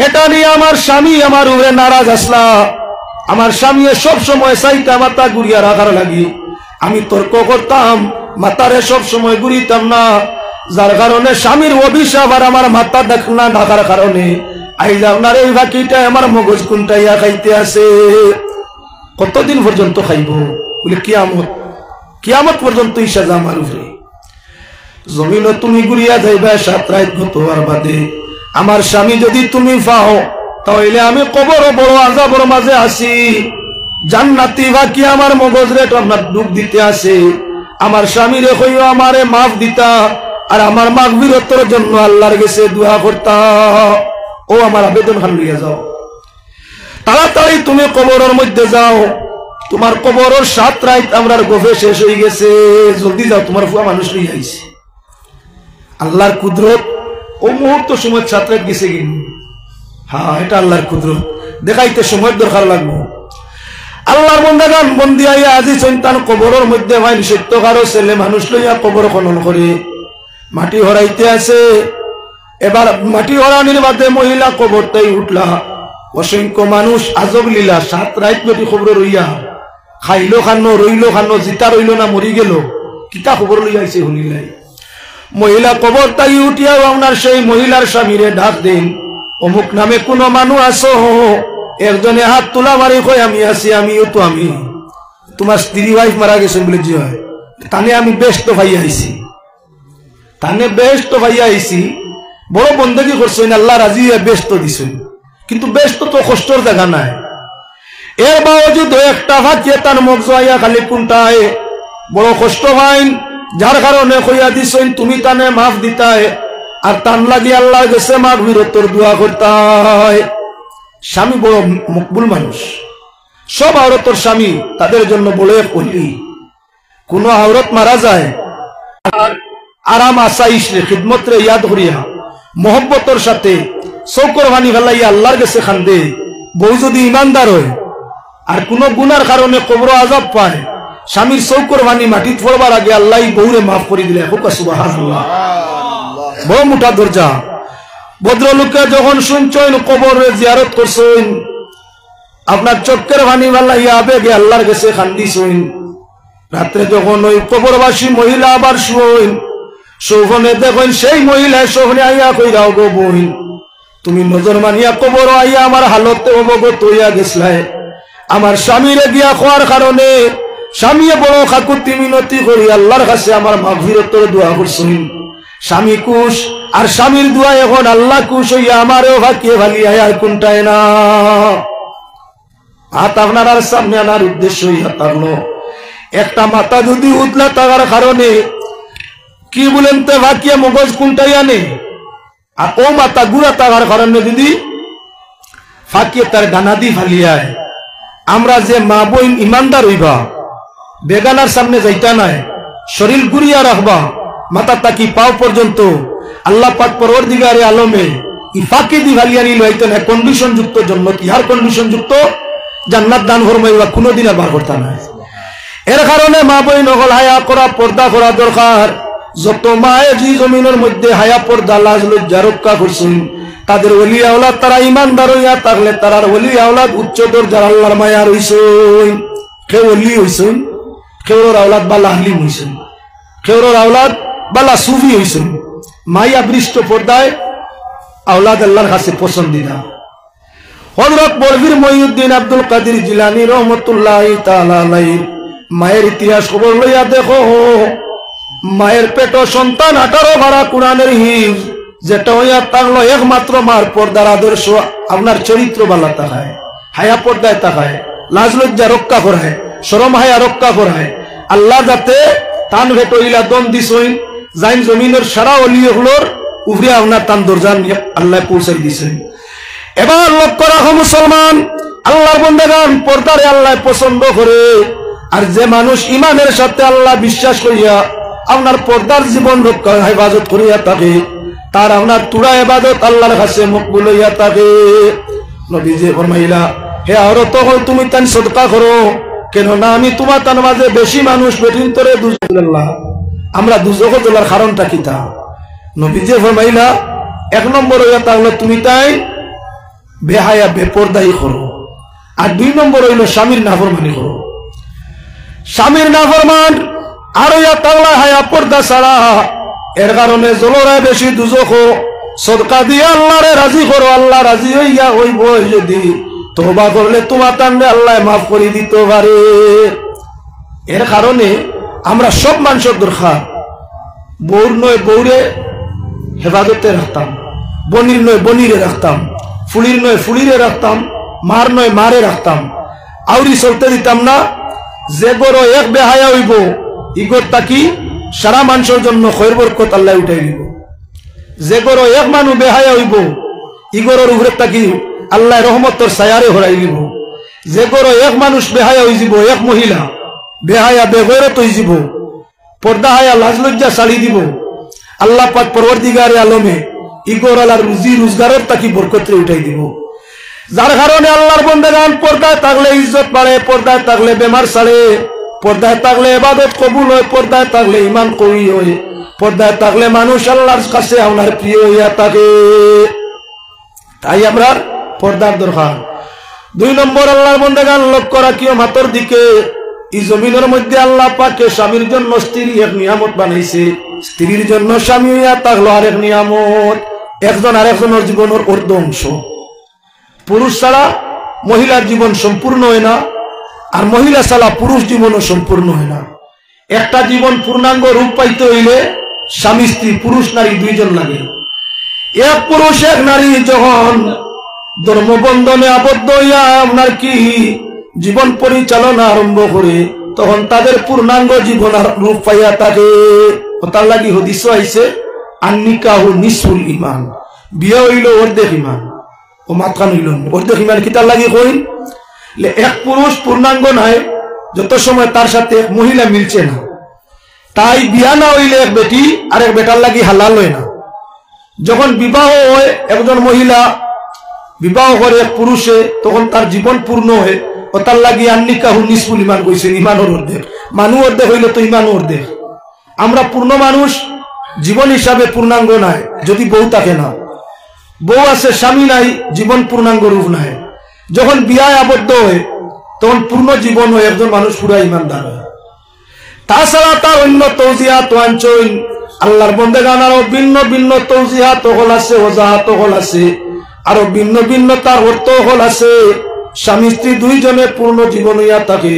এটা নিয়ে আমার স্বামী আমার উপরে নারাজ আসলা। আমার স্বামী সব সময় চাইটা মাথা ঘুরিয়া রাখার লাগি আমি তর্ক করতাম, মাথারে সব সময় ঘুরিতাম না। যার কারণে স্বামীর অভিশাপ আর আমার মাথা না ঢাকার কারণে আইজ আপনার এই বাকিটা আমার মগজ কুন্টাইয়া খাইতে আছে। কতদিন পর্যন্ত খাইব? বলে কিয়ামত, কিয়ামত পর্যন্ত ইসাজা আমার উপরে। জমিন তুমি ঘুরিয়া যাইবা 7 রাত হতোয়ার বাদে, আমার স্বামী যদি তুমি পাও তাহলে আমি কবর বড় আযাবের মাঝে আছি। জান্নাতি বাকি আমার মগজ রে আপনার দুঃখ দিতে আছে। আমার স্বামী রে কইও আমারে মাফ দিতা, আর আমার মাগফিরতের জন্য আল্লাহর কাছে দোয়া করতা। ও আমার আবেদন খান লইয়া যাও, তাড়াতাড়ি তুমি কবরের মধ্যে যাও। তোমার কবরের 7 রাত আমরার গফে শেষ হয়ে গেছে, জলদি যাও, তোমার ফুয়া মানুষ লইয়া আইছে। আল্লাহর কুদরত, ও মুহূর্ত সময় 7 রাত গেছে কিন্তু, হ্যাঁ এটা আল্লাহর কুদরত, দেখাইতে সময় দরকার লাগবে। আল্লাহর বন্দাগান বন্দি আইয়া আজি সন্তান কবরের মধ্যে ভাই সত্যকারও ছেলে মানুষ লইয়া কবর খনন করে মাটি হরাইতে আছে। এবার মাটি হরানির বাদে মহিলা কবরটাই উঠলা। অসংখ্য মানুষ, আজব লীলা, 7 রাত নদী খবর রইয়া খাইলো খানো, রইলো খানো, জিতা রইল না মরি গেল, কিতা খবর লইয়া আইছে শুনিলাই। মহিলা কবরটাই উঠিয়া আপনার সেই মহিলার স্বামীরে ডাক দেন, অমুক নামে কোন মানুষ আছো? একজনে হাত তোলা মারি কই আমি আছি। আমিও তো আমি, তোমার স্ত্রী ওয়াইফ মারা গেছেন বলে জি হয়। তানে আমি ব্যস্ত ভাইয়া আইছি, তানে ব্যস্ত ভাইয়া আইছি, বড় বন্দেগি করছেন, আল্লাহ রাজি ব্যস্ত দিছেন, কিন্তু ব্যস্ত তো কষ্টর জায়গা নাই। এর বাবজুদ একটা ভাতিয়ে তার মগজ আইয়া খালি কোনটায় বড় কষ্ট পাইন, যার কারণে কইয়া দিছেন তুমি তানে মাফ দিতায়, আর তান লাগি আল্লাহ গেছে মাগফিরতের দোয়া করতায়। স্বামী বড় মকবুল মানুষ, সব আওরতর স্বামী তাদের জন্য বড় কলি। কোন আওরত মারা যায় আরাম আসাইশ রে খিদমত রে ইয়াদ করিয়া মোহব্বতর সাথে চৌকর ভানি ফেলাইয়া আল্লাহর কাছে খান্দে। বউ যদি ইমানদার হয় আর কোন গুনার কারণে কবর আজাব পায়, স্বামীর চৌকর ভানি মাটিত পড়বার আগে আল্লাহ বউরে মাফ করে দিলে। সুবহানাল্লাহ, বড় মোটা দরজা। ভদ্রলোকে যখন শুনছেন কবরে জিয়ারত করছেন, আপনার চক্কের ভানি ফেলাইয়া আবেগে আল্লাহর কাছে খান্দিছেন। রাত্রে যখন ওই কবরবাসী মহিলা আবার শুয়েন, শোভনে দেখেন সেই মহিলায় শোভনে আইয়া কইরাও গো বোন, তুমি নজর মানিয়া কবর আইয়া আমার হালতে অবগত হইয়া গেছলাই। আমার স্বামীরে গিয়া খাওয়ার কারণে স্বামী বড় কাকুতি মিনতি করি আল্লাহর কাছে আমার মাগফিরতের দোয়া করছেন। স্বামী কুশ আর স্বামীর দোয়া এখন আল্লাহ কুশ হইয়া আমারও ভাকিয়ে ভালিয়া আর কোনটায় না। হাত আপনার আর সামনে আনার উদ্দেশ্য হইয়া থাকলো একটা মাথা যদি উতলা থাকার কারণে কি বলেন তো ভাকিয়ে মগজ কোনটাই আনে, আর ও মাথা গুড়া থাকার কারণে যদি ফাঁকিয়ে তার ডানা দি ফালিয়ায়। আমরা যে মা বোন ইমানদার হইবা, বেগানার সামনে যাইতা নাই, শরীর গুড়িয়া রাখবা, মাথা তাকি পাও পর্যন্ত আল্লাহ পাক পরওয়ারদিগারে আলমে ই ফাঁকি দি ফালিয়ানি লইতে না কন্ডিশন যুক্ত জন্ম। ইহার কন্ডিশন যুক্ত জান্নাত দান ফরমাইবা কোনোদিন আর বার করতা না। এর কারণে মা বোন নকল হায়া করা, পর্দা করা দরকার। যত মায়ে জি জমিনের মধ্যে হায়া পর্দা লাজ লজ্জা রক্ষা করছেন তাদের ওলি আওলাদ তারা ইমানদার হইয়া থাকলে তারার ওলি আওলাদ উচ্চ দরজার আল্লাহর মায়ার হইছেন। কেউ ওলি হইছেন, কেউর আওলাদ বালা আলিম হইছেন, কেউর আওলাদ বালা সুফি হইছেন। মাইয়া বৃষ্ট পর্দায় আওলাদ আল্লাহর কাছে পছন্দিদা। হযরত বরফির মঈনুদ্দিন আব্দুল কাদের জিলানী রহমতুল্লাহি তাআলা আলাইহি মায়ের ইতিহাস খবর লইয়া দেখো। মায়ের পেট সন্তান 18 ভাড়া কোরআনের হিফজ, যেটা হইয়া থাকলো একমাত্র মার পর্দার আদর্শ। আপনার চরিত্র বালা তাকায়, হায়া পর্দায় তাকায়, লাজ লজ্জা রক্ষা করায়, শরম হায়া রক্ষা করায়। আল্লাহ যাতে তান ভেট হইলা দন দিছইন জাইন জমিনের সারা অলিয়গুলোর উপরে আপনার তান দরজান আল্লাহ পৌঁছাই দিছেন। এবার লক্ষ্য রাখো মুসলমান, আল্লাহর বান্দাগণ পর্দারে আল্লাহ পছন্দ করে। আর যে মানুষ ইমানের সাথে আল্লাহ বিশ্বাস করিয়া আপনার পর্দার জীবন রক্ষা হেফাজত করিয়া থাকে তার আপনার তুরা ইবাদত আল্লাহর কাছে মকবুল হইয়া থাকে। নবীজি ফরমাইলা, হে আওরত হল তুমি তান সদকা করো, কেন না আমি তোমার তার মাঝে বেশি মানুষ বেঠিন তোরে দুজল্লাহ। আমরা দুজক জ্বলার কারণটা কি তা? নবীজি ফরমাইলা, 1 নম্বর হইয়া তাহলে তুমি তাই বেহায়া বেপরদাই করো, আর 2 নম্বর হইল স্বামীর নাফরমানি করো। স্বামীর নাফরমান আর হইয়া তাহলে হায়া পর্দা ছাড়া, এর কারণে জলরায় বেশি দুজক। সদকা দিয়ে আল্লাহরে রাজি করো, আল্লাহ রাজি হইয়া হইব যদি তওবা করলে তোমার টান্ডে আল্লাহ মাফ করে দিতে পারে। এর কারণে আমরা সব মানুষের দরকার বউর নয় বউরে হেফাজতে রাখতাম, বনির নয় বনিরে রাখতাম, ফুলির নয় ফুলিরে রাখতাম, মার নয় মারে রাখতাম, আউরি চলতে দিতাম না। যে গরো এক বেহায়া হইব ইগর তাকি সারা মানুষের জন্য খৈর বরকত আল্লাহ উঠাই দিব। যে গরো এক মানুষ বেহায়া হইব ইগরের উপরে তাকি আল্লাহ রহমতর ছায়ারে হরাই দিব। যে গরো এক মানুষ বেহায়া হয়ে যাব, এক মহিলা বেহায়া বেগরত হয়ে যাব, পর্দা হায়া লাজ লজ্জা ছাড়ি দিব, আল্লাহ পাক পরওয়ারদিগারে আলমে ইগর আল্লাহর রুজি রোজগারের তাকি বরকতে উঠাই দিব। যার কারণে আল্লাহর বান্দাগণ পর্দায় থাকলে ইজ্জত বাড়ে, পর্দায় থাকলে বেমার ছাড়ে, পর্দায় থাকলে ইবাদত কবুল হয়, পর্দায় থাকলে ঈমান কবুল হয়, পর্দায় থাকলে মানুষ আল্লাহর কাছে আপনার প্রিয় হইয়া থাকে। তাই আমরা পর্দার দরকার। 2 নম্বর আল্লাহর বান্দাগণ লক্ষ্য রাখিও মাতর দিকে। এই জমিনের মধ্যে আল্লাহ পাকে স্বামীর জন্য স্ত্রী এক নিয়ামত বানাইছে, স্ত্রীর জন্য স্বামী হইয়া থাকলো আরেক নিয়ামত। একজন আরেকজনের জীবনের অর্ধ অংশ। পুরুষ ছাড়া মহিলার জীবন সম্পূর্ণ হয় না, আর মহিলা ছাড়া পুরুষ জীবনও সম্পূর্ণ হয় না। একটা জীবন পূর্ণাঙ্গ রূপ পাইতে হইলে স্বামী স্ত্রী পুরুষ নারী 2 জন লাগে। এক পুরুষ এক নারী যখন ধর্মবন্ধনে আবদ্ধ হইয়া আপনার কি জীবন পরিচালনা আরম্ভ করে, তখন তাদের পূর্ণাঙ্গ জীবন আর রূপ পাইয়া থাকে। তার লাগি হাদিস আইছে, আন্নিকাহু নিসফুল ঈমান, বিয়ে হইল অর্ধেক ঈমান। ও মাতখান হইল অর্ধেক ঈমান কি তার লাগি কই? এক পুরুষ পূর্ণাঙ্গ নাই যত সময় তার সাথে এক মহিলা মিলছে না, তাই বিয়া না হইলে এক বেটি আর এক বেটার লাগি হালাল হয় না। যখন বিবাহ হয়, একজন মহিলা বিবাহ করে এক পুরুষে, তখন তার জীবন পূর্ণ হয়। ও তার লাগি আন্নিকাহু নিসফুল ঈমান কইছেন, ঈমানের অর্ধেক। মানুষ অর্ধেক হইলে তো ঈমান অর্ধেক। আমরা পূর্ণ মানুষ, জীবন হিসাবে পূর্ণাঙ্গ নাই যদি বউ থাকে না। বউ আছে স্বামী নাই, জীবন পূর্ণাঙ্গ রূপ নাই। যখন বিয়ায় আবদ্ধ হয় তখন পূর্ণ জীবন হয়, একজন মানুষ পুরা ঈমানদার হয়। তাছাড়া তার অন্য তৌজিহাত ওয়াঞ্চইন, আল্লাহর বান্দাগণ আরো ভিন্ন ভিন্ন তৌজিহাত হল আছে, ওজাহাত হল আছে, আরো ভিন্ন ভিন্ন তার অর্থ হল আছে। স্বামী স্ত্রী 2 জনে পূর্ণ জীবন হইয়া থাকে,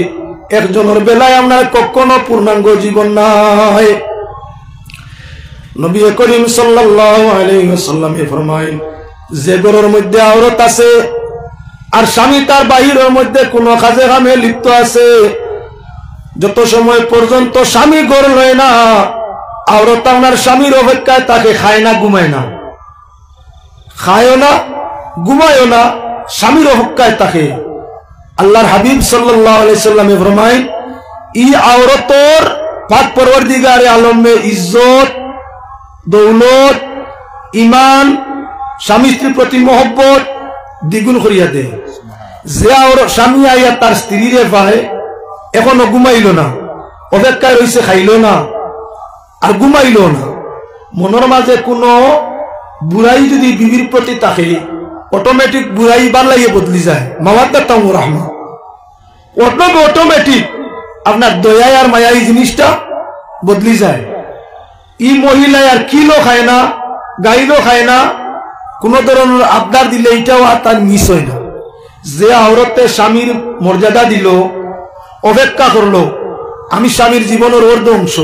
একজনের বেলায় আপনার কখনো পূর্ণাঙ্গ জীবন নাই। নবী করিম সাল্লাল্লাহু আলাইহি ওয়াসাল্লাম ফরমায় যে ঘরের মধ্যে আওরত আছে আর স্বামী তার বাহিরের মধ্যে কোনো কাজে কামে লিপ্ত আছে, যত সময় পর্যন্ত স্বামী ঘর লয় না আওরত আপনার স্বামীর অপেক্ষায় তাকে খায় না ঘুমায় না, খায়ও না ঘুমায়ও না, স্বামীর অপেক্ষায় তাকে। আল্লাহর হাবিব সাল্লাল্লাহু আলাইহি সাল্লাম ফরমায় ই আওরতর পাক পরওয়ারদিগারে আলম মে ইজ্জত, দৌলত, ইমান, স্বামী স্ত্রীর প্রতি মহব্বত দ্বিগুণ করিয়া দে। যে স্বামী আইয়া তার স্ত্রীরে পায় এখনো ঘুমাইল না, অপেক্ষায় রয়েছে, খাইল না আর ঘুমাইল না, মনের মাঝে কোনো বুড়াই যদি বিবির প্রতি থাকে অটোমেটিক বুড়াই বাড়লাইয়ে বদলি যায়। মাওয়াদ্দাত ওয়া রাহমা অটোমেটিক আপনার দয়া আর মায়া এই জিনিসটা বদলি যায়। ই মহিলা আর কিলো খায় না, গাইলো খায় না, কোন ধরনের আবদার দিলে এটাও আর তার মিস হয় না। যে আওরতে স্বামীর মর্যাদা দিল, অপেক্ষা করলো, আমি স্বামীর জীবনের অর্ধ অংশ,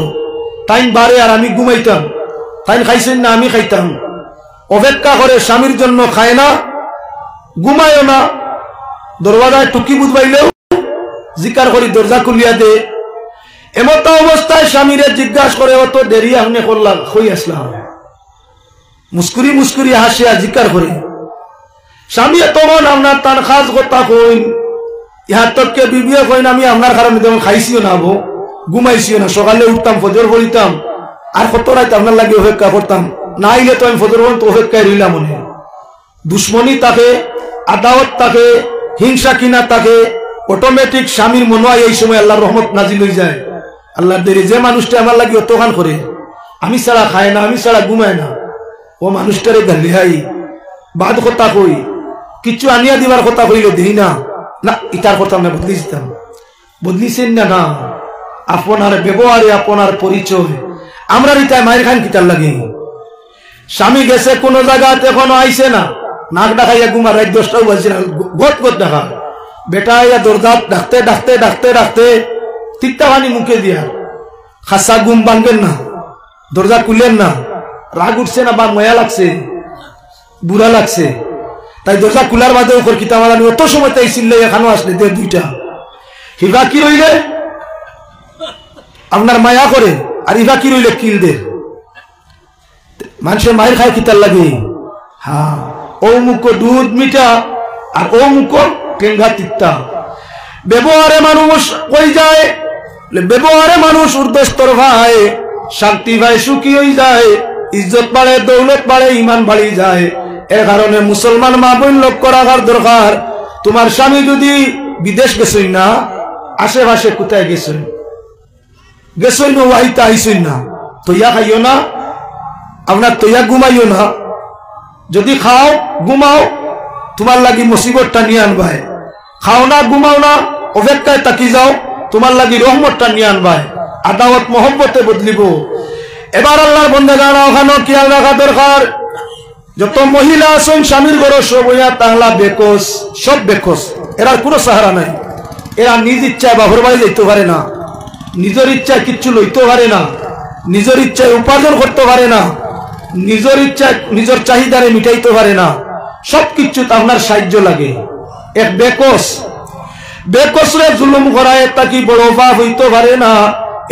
তাই বারে আর আমি ঘুমাইতাম, তাই খাইছেন না আমি খাইতাম, অপেক্ষা করে স্বামীর জন্য খায় না ঘুমায়ও না, দরওয়াজায় টুকি বুঝবাইলেও জিকার করি দরজা খুলিয়া দে। এমত অবস্থায় স্বামীরে জিজ্ঞাসা করে অত দেরি আপনি করলাম, হই আসলাম, মুস্কুরি মুস্কুরি হাসিয়া জিকার করে। স্বামী তখন আপনার তার খাস কথা কইন, ইহার তককে বিবিয়ে কইন আমি আপনার কারণে তেমন খাইছিও না, ঘুমাইছিও না, সকালে উঠতাম ফজর পড়িতাম আর কত রাত আপনার লাগে অপেক্ষা করতাম, না আইলে তো আমি ফজর পর্যন্ত অপেক্ষায় রইলাম। মনে দুশ্মনী তাকে, আদাওয়াত তাকে, হিংসা কিনা তাকে, অটোমেটিক স্বামীর মনে হয় এই সময় আল্লাহর রহমত নাজিল হয়ে যায়। আল্লাহর দেরি যে মানুষটা আমার লাগে অতখান করে, আমি ছাড়া খায় না, আমি ছাড়া ঘুমায় না, ও মানুষটারে গালিহাই বাদ কথা কই, কিছু আনিয়া দিবার কথা কইল দেই না, না ইটার কথা আমরা বদলি দিতাম, বদলিছেন না না, আপনার ব্যবহারে আপনার পরিচয় আমরা ইটায় মায়ের খান কিতার লাগে। স্বামী গেছে কোন জায়গাতে এখনো আইসে না, নাক ডাকাইয়া ঘুমার রাত 10টাও বাজছে না, গত গত দেখা বেটা আইয়া দরজা ডাকতে ডাকতে ডাকতে ডাকতে তিক্তা পানি মুখে দিয়া, খাসা ঘুম ভাঙবেন না, দরজা খুললেন না, রাগ উঠছে না বা ময়া লাগছে, বুড়া লাগছে, তাই দরজা খুলার বাদে ওপর কিতা মারানি অত সময় তাই চিল্লে এখানেও আসলে দে দুইটা হিবা কি রইলে আপনার মায়া করে, আর ইবা কি রইলে কিল দে। মানুষের মায়ের খায় কিতার লাগে, হ্যাঁ ও মুখ দুধ মিঠা আর ও মুখ টেঙ্গা তিক্তা। ব্যবহারে মানুষ কই যায়, ব্যবহারে মানুষ ঊর্ধ্বস্তর ভাই, শান্তি ভাই, সুখী হয়ে যায়, ইজ্জত বাড়ে, দৌলত বাড়ে, ইমান বাড়ি যায়। এর কারণে মুসলমান মা বোন লক্ষ্য রাখার দরকার। তোমার স্বামী যদি বিদেশ গেছই না, আশেপাশে কোথায় গেছই, গেছই না ওয়াইতে আইসই না, তৈয়া খাইও না, আপনার তৈয়া ঘুমাইও না, যদি খাও ঘুমাও তোমার লাগি মুসিবতটা নিয়ে আনবাই, খাও না ঘুমাও না অপেক্ষায় তাকি যাও, তোমার লাগি রহমতটা নিয়ে আনবাই, আদাওয়াত মহব্বতে বদলিব। এবার আল্লাহর বন্দেগান ওখানে খেয়াল রাখা দরকার, যত মহিলা আছেন স্বামীর ঘর সব তাহলা বেকস, সব বেকস, এরা কোনো সাহারা নাই, এরা নিজ ইচ্ছায় বাপর বাড়ি যেতে পারে না, নিজের ইচ্ছায় কিচ্ছু লইতে পারে না, নিজের ইচ্ছায় উপার্জন করতে পারে না, নিজের ইচ্ছায় নিজের চাহিদারে মিটাইতে পারে না, সবকিছু আপনার সাহায্য লাগে। এক বেকস, বেকসরে জুলুম করায় তাকে বড় পাপ হইতে পারে না।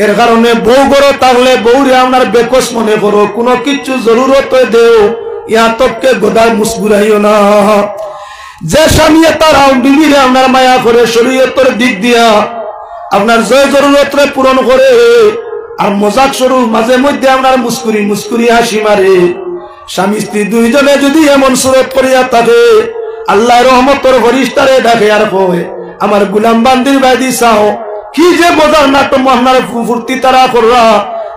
এর কারণে বউ বড় থাকলে বউরে আপনার বেকস মনে করো, কোনো কিছু জরুরত দেও, ইয়াতকে গোদায় মুসগুরাইও না। যে স্বামী তার বিবিরে আপনার মায়া করে শরীয়তের দিক দিয়া আপনার জয় জরুরতরে পূরণ করে, আর মজাক স্বরূপ মাঝে মধ্যে আপনার মুস্কুরি মুস্কুরি হাসি মারে, স্বামী স্ত্রী দুইজনে যদি এমন সুরত করিয়া থাকে, আল্লাহ রহমতর ফরিস্তারে ডাকে আর কয় আমার গুলাম বান্দির বাইদি চাও, কি যে মজার নাটক আপনার ফুর্তি তারা কররা,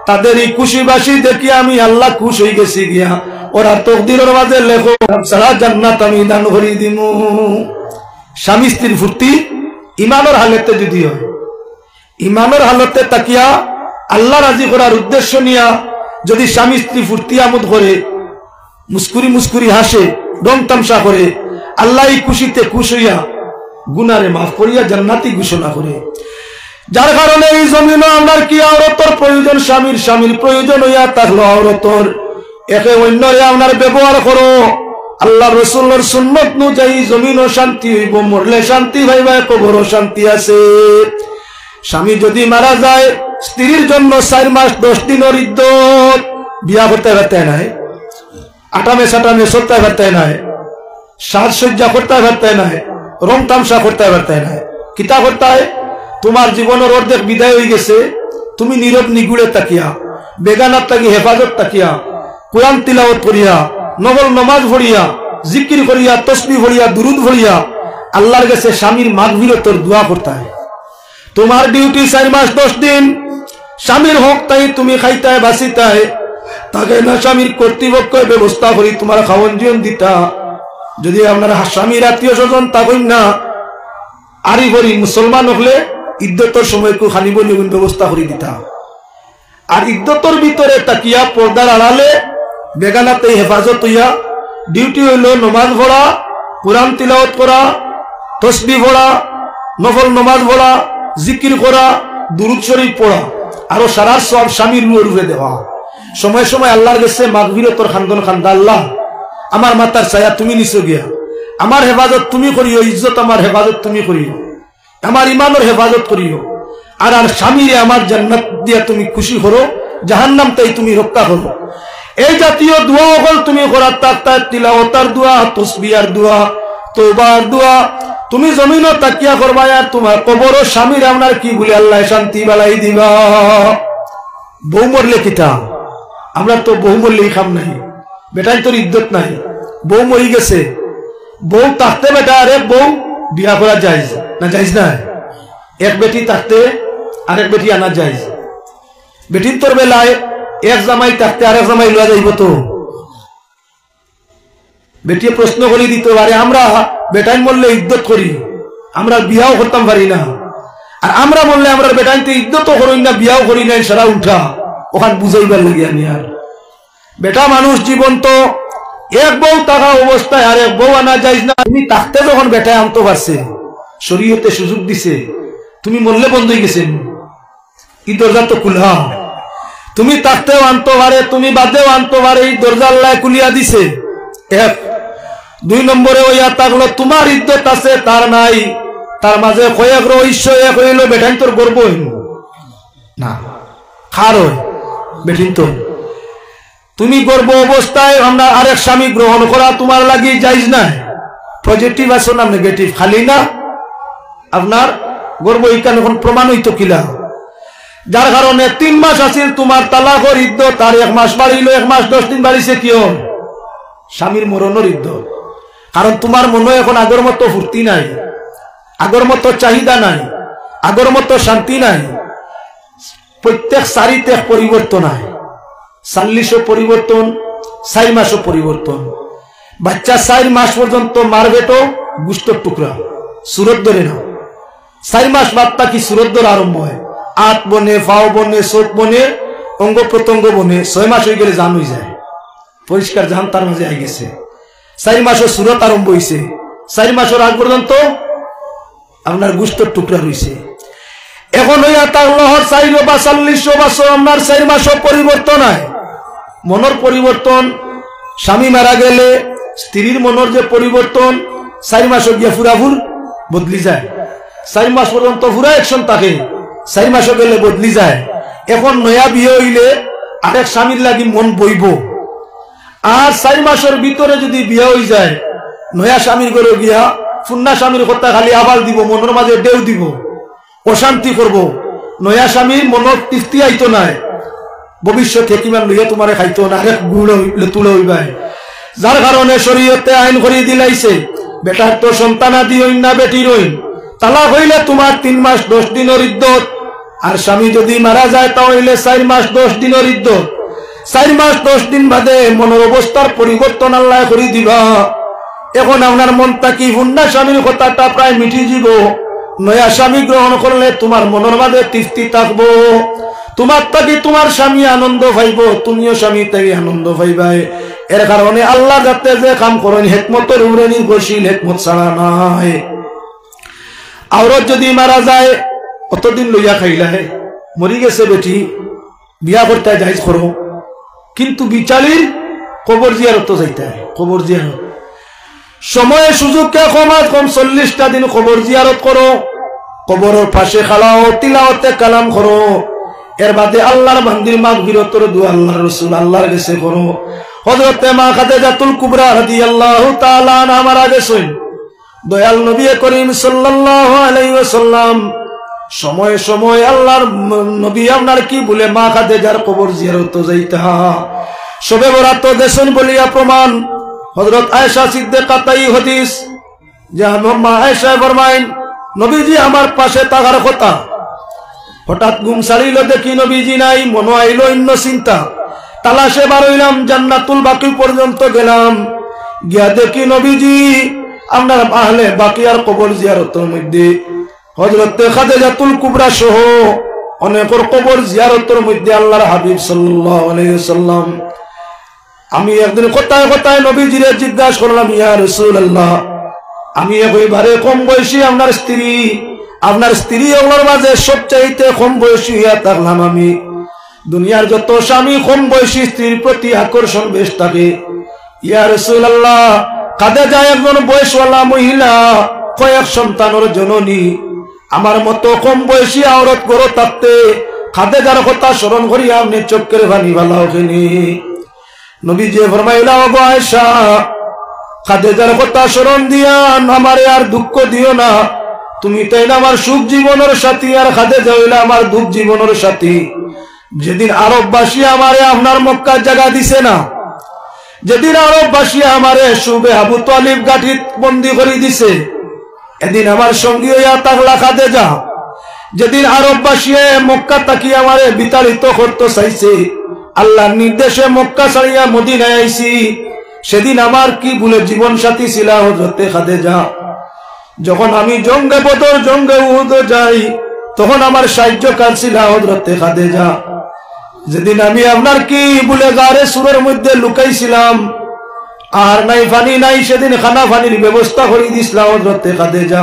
তাদের এই খুশি বাসি দেখি আমি আল্লাহ খুশ হয়ে গেছি গিয়া, ওরা তকদিরের মাঝে লেখো সারা জান্নাত আমি দান করি দিমু। স্বামী স্ত্রীর ফুর্তি ইমানের হালতে যদি হয়, ইমানের হালতে তাকিয়া আল্লাহ রাজি করার উদ্দেশ্য নিয়া যদি স্বামী স্ত্রী ফুর্তি আমোদ করে, মুস্কুরি মুস্কুরি হাসে, রং তামসা করে, আল্লাহ এই খুশিতে খুশ হইয়া গুনারে মাফ করিয়া জান্নাতি ঘোষণা করে। যার কারণে এই জমিনও আপনার কি আওরতর প্রয়োজন, স্বামীর স্বামীর প্রয়োজন হইয়া থাকলো আওরতর একে অন্যরে আপনার ব্যবহার করো। আল্লাহ রসুলের সুন্নত অনুযায়ী জমিনও শান্তি হইব, মরলে শান্তি হইবা, কবরও শান্তি আছে। স্বামী যদি মারা যায় স্ত্রীর জন্য 4 মাস 10 দিনের ইদ্যত, বিয়া করতে পারতে নাই, আটামে সাটামে সরতে পারতে নাই, সাজসজ্জা করতে পারতে নাই, রং তামসা করতে পারতে নাই। কিতা করতে হয়? তোমার জীবনের অর্ধেক বিদায় হয়ে গেছে, তুমি নীরব নিগুড়ে তাকিয়া, বেগানার তাকি হেফাজত তাকিয়া, কোরআন তিলাওয়াত করিয়া, নফল নমাজ পড়িয়া, জিকির করিয়া, তসবিহ পড়িয়া, দুরুদ পড়িয়া আল্লাহর কাছে স্বামীর মাগফিরাতের দোয়া করতে হয়। তোমার ডিউটি 4 মাস 10 দিন, স্বামীর হক তাই তুমি খাইতায় বাঁচিতায়, তাকে না স্বামীর কর্তৃপক্ষ ব্যবস্থা করি তোমার খাওয়ন জীবন দিতা। যদি আপনার স্বামীর আত্মীয় স্বজন থাকেন না, আরি ভরি মুসলমান হলে ইদ্যতর সময় খালি বলি ব্যবস্থা করে দিতা। আর ইদ্যতর ভিতরে তাকিয়া পর্দার আড়ালে বেগানাতে হেফাজত হইয়া ডিউটি হইল নমাজ পড়া, কোরআন তিলাওয়াত করা, তসবিহ পড়া, নফল নমাজ পড়া, জিকির করা, দুরুদ শরীফ পড়া, আরো সারা সব স্বামীর রূপে দেওয়া। সময় সময় আল্লাহর কাছে মাগফিরাতের খান্দন খান্দা, আল্লাহ আমার মাথার ছায়া তুমি নিছো গিয়া, আমার হেফাজত তুমি করিও, ইজ্জত আমার হেফাজত তুমি করিও, আমার ইমানের হেফাজত করিও, আর আর স্বামীরে আমার জান্নাত দিয়া তুমি খুশি করো, জাহান্নাম তাই তুমি রক্ষা করো। এই জাতীয় দোয়া হল তুমি করার তার তিলাওয়াতের দোয়া, তসবিহার দোয়া, তওবার দোয়া তুমি জমিনও তাকিয়া করবা। আর তোমার কবরও স্বামীর আপনার কি বলে আল্লাহ শান্তি বালাই দিবা। বউ মরলে কিতা, আমরা তো বউ মরলেই খাম নাই, বেটাই তোর ইজ্জত নাই, বউ মরি গেছে, বউ থাকতে বেটা, আরে বউ বিয়া করা যাইজ না, যাইজ না? এক বেটি থাকতে আরেক বেটি আনা যাইজ। বেটির তোর বেলায় এক জামাই থাকতে আরেক জামাই লওয়া যাইব তো? বেটিয়ে প্রশ্ন করে দিতে পারে, আমরা বেটাইন বললে ইজ্জত করি, আমরা বিয়াও করতাম পারি না, আর আমরা বললে আমরা বেটাইনতে ইজ্জতও করি না, বিয়াও করি না, সারা উঠা ওখান বুঝাইবার লাগে। আমি আর বেটা মানুষ জীবন তো এক বউ থাকা অবস্থায় আর এক বউ আনা যাইজ না। তুমি থাকতে যখন বেটায় আনতে পারছে, শরীয়তে সুযোগ দিছে, তুমি মরলে বন্ধ হয়ে গেছেন, এই দরজা তো খুলা। তুমি থাকতেও আনতে পারে, তুমি বাদেও আনতে পারে, এই দরজা আল্লাহ খুলিয়া দিছে। 1 2 নম্বরে ওইয়া থাকলো তোমার ইজ্জত আছে তার নাই, তার মাঝে কয়েক রহস্য এক হইল, বেটাইন তোর গর্ব হইল না, খার হয় বেটিন তো। তুমি গর্ব অবস্থায় আমরা আরেক স্বামী গ্রহণ করা তোমার লাগি যাইজ না। পজিটিভ আছো না নেগেটিভ, খালি না আপনার গর্ব ইকান এখন প্রমাণ হইতো কিলা। যার কারণে 3 মাস আছিল তোমার তালাকর ইদ্যত, তার 1 মাস বাড়িল, 1 মাস 10 দিন বাড়িছে কিয়? স্বামীর মরণের ইদ্যত। কারণ তোমার মনে এখন আগের মতো ফুর্তি নাই, আগের মতো চাহিদা নাই, আগের মতো শান্তি নাই। প্রত্যেক 4 পরিবর্তন হয়, 40 পরিবর্তন, 4 মাসও পরিবর্তন। বাচ্চা 4 মাস পর্যন্ত মারবে তো গুস্তর টুকরা, সুরত ধরে না। 4 মাস বাদটা কি সুরত ধরে আরম্ভ হয়, আত বনে, ফাও বনে, চোখ বনে, অঙ্গ প্রত্যঙ্গ বনে। 6 মাস হয়ে গেলে জান হয়ে যায়, পরিষ্কার জান তার মাঝে আই গেছে। 4 মাসও সুরত আরম্ভ হয়েছে, 4 মাসের আগ পর্যন্ত আপনার গুস্তর টুকরা রয়েছে। এখন হইয়া তার লহর 4 বা 40 বছর আপনার 4 মাসও পরিবর্তন হয়। মনের পরিবর্তন, স্বামী মারা গেলে স্ত্রীর মনের যে পরিবর্তন 4 মাসও গিয়া ফুরাফুর বদলি যায়। 4 মাস পর্যন্ত পুরা একশন থাকে, 4 মাসও গেলে বদলি যায়। এখন নয়া বিয়ে হইলে আরেক স্বামীর লাগি মন বইব, আর 4 মাসের ভিতরে যদি বিয়ে হয়ে যায় নয়া স্বামীর ঘরে গিয়া ফুন্না স্বামীর কথা খালি আবার দিব, মনের মাঝে ডেউ দিব, অশান্তি করব। নয়া স্বামীর মনের তৃপ্তি আইতো নাই, ভবিষ্যতে কিমান লইয়া তোমারে খাইতো না, আরেক গুড় তুলে হইবাই। যার কারণে শরীয়তে আইন করে দিলাইছে, বেটার তো সন্তানাদি হইন না বেটির হইন, তালাক হইলে তোমার 3 মাস 10 দিনের ইদ্যত। আর স্বামী যদি মারা যায় তাহলে 4 মাস 10 দিনের ইদ্যত। 4 মাস 10 দিন বাদে মনের অবস্থার পরিবর্তন আল্লাহ করে দিবা। এখন আপনার মনটা কি হুন্না স্বামীর কথাটা প্রায় মিটি যাব। নয়া স্বামী গ্রহণ করলে তোমার মনের মাঝে তৃপ্তি থাকবো, তোমার তাকে তোমার স্বামী আনন্দ পাইব, তুমিও স্বামী তাকে আনন্দ পাইবাই। এর কারণে আল্লাহ যাতে যে কাম করেন হেকমতের উপরে নির্ভরশীল, হেকমত ছাড়া নাই। আওরত যদি মারা যায় অতদিন লইয়া খাইলা হে মরি গেছে বেটি বিয়া করতে যাইজ করো কিন্তু বিচালির কবর জিয়ারত যাইতে হয় কবর জিয়ারত সময়ে সুযোগকে কমাত কম 40টা দিন কবর জিয়ারত করো কবরের পাশে খালাও তিলাওয়াতে কালাম করো এর বাদে আল্লাহর বান্দির মাগফিরাতের দোয়া আল্লাহর রাসূল আল্লাহর কাছে করো হযরত মা খাদিজাতুল কুবরা রাদিয়াল্লাহু তাআলা আনহা মারা গেছেন দয়াল নবী করিম সাল্লাল্লাহু আলাইহি ওয়াসাল্লাম সময় সময় আল্লাহর নবী আপনার কি বলে মা খাদিজার কবর জিয়ারত যাইতা সবে বরাত দেশন বলিয়া প্রমাণ হযরত আয়েশা সিদ্দিকা তাই হাদিস যে মা আয়েশা ফরমায়েন নবীজি আমার পাশে থাকার কথা হঠাৎ ঘুম ছাড়িল দেখি নবীজি নাই মনে আইল অন্য চিন্তা তালাশে বারইলাম জান্নাতুল বাকি পর্যন্ত গেলাম গিয়া দেখি নবীজি আপনার আহলে বাকিয়ার কবর জিয়ারতের মধ্যে হযরত খাদিজাতুল কুবরা সহ অনেকের কবর জিয়ারতের মধ্যে আল্লাহর হাবিব সাল্লাল্লাহু আলাইহি ওয়াসাল্লাম আমি একদিন কথায় কথায় নবীজিরে জিজ্ঞাসা করলাম ইয়া রাসূলুল্লাহ আমি একেবারে কম বয়সী আপনার স্ত্রী ওগুলোর মাঝে সবচাইতে কম বয়সী হইয়া থাকলাম আমি দুনিয়ার যত স্বামী কম বয়সী স্ত্রীর প্রতি আকর্ষণ বেশ থাকে ইয়া রাসূলুল্লাহ খাদিজা একজন বয়সওয়ালা মহিলা কয়েক সন্তানের জননী আমার মতো কম বয়সী আওরত গড় থাকতে খাদিজার কথা স্মরণ করিয়া আপনি চোখের পানি ভালো ওখানে নবীজি ফরমাইলা ও আয়েশা খাদিজার কথা স্মরণ দিয়া আমারে আর দুঃখ দিও না তুমি তাই না আমার সুখ জীবনের সাথী আর খাদিজা হইলা আমার দুঃখ জীবনের সাথী যেদিন আরববাসী আমারে আপনার মক্কার জায়গা দিছে না যেদিন আরববাসী আমারে সুবে আবু তালিব গাঠিত বন্দী করে দিছে এদিন আমার সঙ্গী হইয়া থাকলা খাদিজা যেদিন আরববাসী মক্কা তাকি আমারে বিতাড়িত করতে চাইছে আল্লাহর নির্দেশে মক্কা ছাড়িয়া মদিনায় আইছি সেদিন আমার কি বলে জীবন সাথী ছিল হযরত খাদিজা যখন আমি জঙ্গে বদর জঙ্গে উহুদ যাই তখন আমার সাহায্যকার ছিল হযরত খাদিজা যেদিন আমি আপনার কি বলে গারে সুরের মধ্যে লুকাইছিলাম আর নাই পানি নাই সেদিন খানা পানির ব্যবস্থা করে দিছিলাম হযরত খাদিজা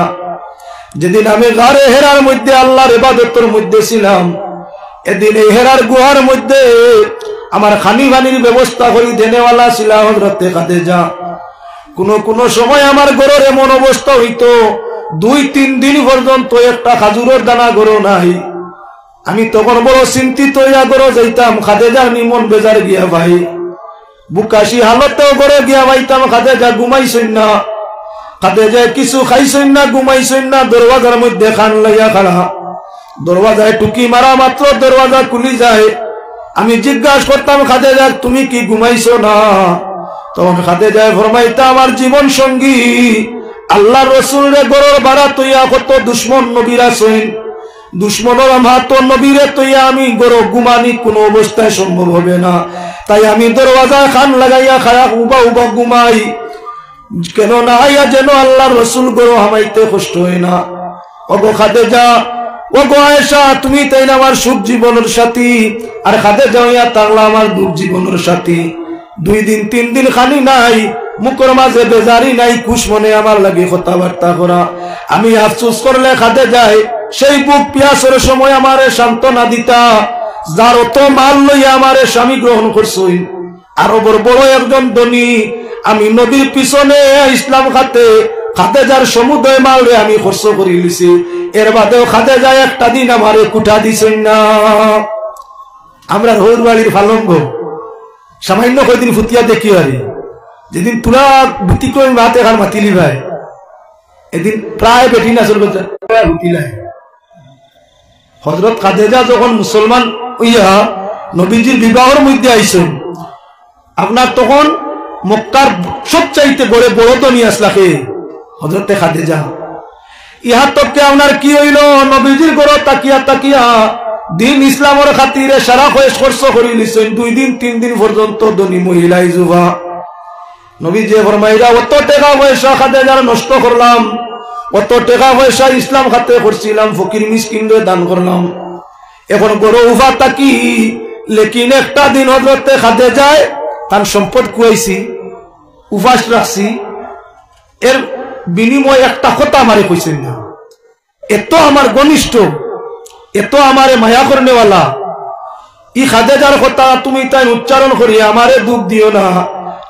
যেদিন আমি গারে হেরার মধ্যে আল্লাহর ইবাদতের মধ্যে ছিলাম এদিন এই হেরার গুহার মধ্যে আমার খানি পানির ব্যবস্থা করে দেনেওয়ালা ছিল হযরত খাদিজা কোন সময় আমার ঘরের এমন অবস্থা হইতো 2-3 দিন পর্যন্ত একটা খাজুরের দানা গরো নাই আমি তখন বড় চিন্তিত হইয়া গরো যাইতাম খাদিজার নিমন বেজার গিয়া ভাই বুকাশি হালতেও গড়ে গিয়া ভাইতাম খাদিজা ঘুমাইছেন না খাদিজা কিছু খাইছেন না ঘুমাইছেন না দরওয়াজার মধ্যে খান লাইয়া খাড়া দরওয়াজায় টুকি মারা মাত্র দরওয়াজা খুলি যায় আমি জিজ্ঞাসা করতাম খাদিজা তুমি কি ঘুমাইছো না তখন খাদিজা ফরমাইতা আমার জীবন সঙ্গী আল্লাহর রাসূলের গরর বাড়া তৈয়া কত দুশমন নবীরা সইন দুশমনের মাত নবীরে তৈয়া আমি গরো ঘুমানি কোনো অবস্থায় সম্ভব হবে না তাই আমি দরওয়াজায় খান লাগাইয়া খায়া উবা উবা ঘুমাই কেন না আইয়া যেন আল্লাহর রাসূল গরো হামাইতে কষ্ট হয় না ওগো খাদিজা ওগো আয়েশা তুমি তাই না আমার সুখ জীবনের সাথী আর খাদিজা হইয়া থাকলা আমার দুঃখ জীবনের সাথী 2 দিন 3 দিন খালি নাই মুখের মাঝে বেজারি নাই খুশ মনে আমার লাগে কথাবার্তা করা আমি আফসোস করলে খাদিজা সেই বুক পিয়াসের সময় আমারে সান্ত্বনা দিতা যার অত মাল লইয়া আমারে স্বামী গ্রহণ করছই আরো বড় একজন ধনী আমি নবীর পিছনে ইসলাম খাতে খাদিজার সমুদয় মাল রে আমি খরচ করে লিছি এর বাদেও খাদিজা একটা দিন আমারে কুটা দিছেন না আমরা রোর বাড়ির ফালঙ্গ সামান্য কয়দিন ফুটিয়া দেখি আরে যেদিন পুরা বুতি করে মাতে খান মাতিলি ভাই এদিন প্রায় বেটি না চলবে হুতিলাই হযরত খাদিজা যখন মুসলমান হইয়া নবীজির বিবাহের মধ্যে আইছেন আপনার তখন মক্কার সবচাইতে বড় ধনী আসলাকে হযরত খাদিজা ইহা তককে আপনার কি হইল নবীজির ঘর তাকিয়া তাকিয়া দিন ইসলামের খাতিরে সারা খরচ করে লিছেন 2 দিন 3 দিন পর্যন্ত ধনী মহিলাই যুবা নবীজি ফরমাইরা অত টাকা পয়সা খাদিজার নষ্ট করলাম অত টাকা পয়সা ইসলাম খাতে করছিলাম ফকির মিসকিনরে দান করলাম এখন বড় উফা তাকি লেকিন একটা দিন হযরত খাদিজা তার সম্পদ কুয়াইছি উপাস রাখছি এর বিনিময় একটা কথা আমারে কইছেন না এত আমার ঘনিষ্ঠ এত আমারে মায়া করনেওয়ালা ই খাদেজার কথা তুমি তাই উচ্চারণ করি আমারে দুঃখ দিও না।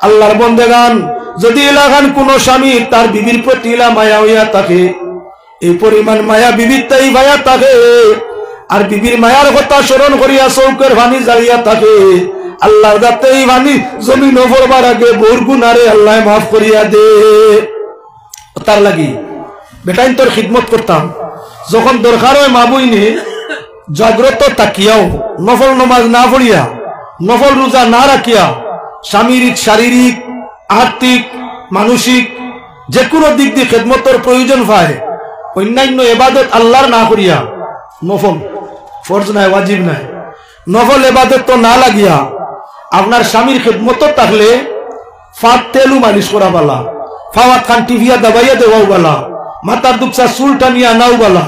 আল্লাহর বন্দেগান, যদি এলাকান কোন স্বামী তার বিবির প্রতি মায়া হইয়া থাকে, এই পরিমাণ মায়া বিবির তাই ভাইয়া থাকে, আর বিবির মায়ার কথা স্মরণ করিয়া চৌকের ভানি জ্বালিয়া থাকে, আল্লাহর যাতে এই ভানি জমিন পড়বার আগে বোর গুনারে আল্লাহ মাফ করিয়া দে। তার লাগি বেটাইন তোর খিদমত করতাম, যখন দরকার হয় মা বইনে জাগ্রত তাকিয়াও নফল নমাজ না পড়িয়া, নফল রোজা না রাখিয়া, শারীরিক শারীরিক আর্থিক মানসিক যে কোনো দিক দিয়ে খেদমতের প্রয়োজন পায়, অন্যান্য এবাদত আল্লাহর না করিয়া, নফল ফরজ নাই ওয়াজিব নাই, নফল এবাদত তো না লাগিয়া আপনার স্বামীর খেদমত থাকলে ফাট তেলু মালিশ করা বালা, ফাওয়াত খান টিভিয়া দাবাইয়া দেওয়াও বালা, মাথার দুপসা চুল টানিয়া নাও বালা,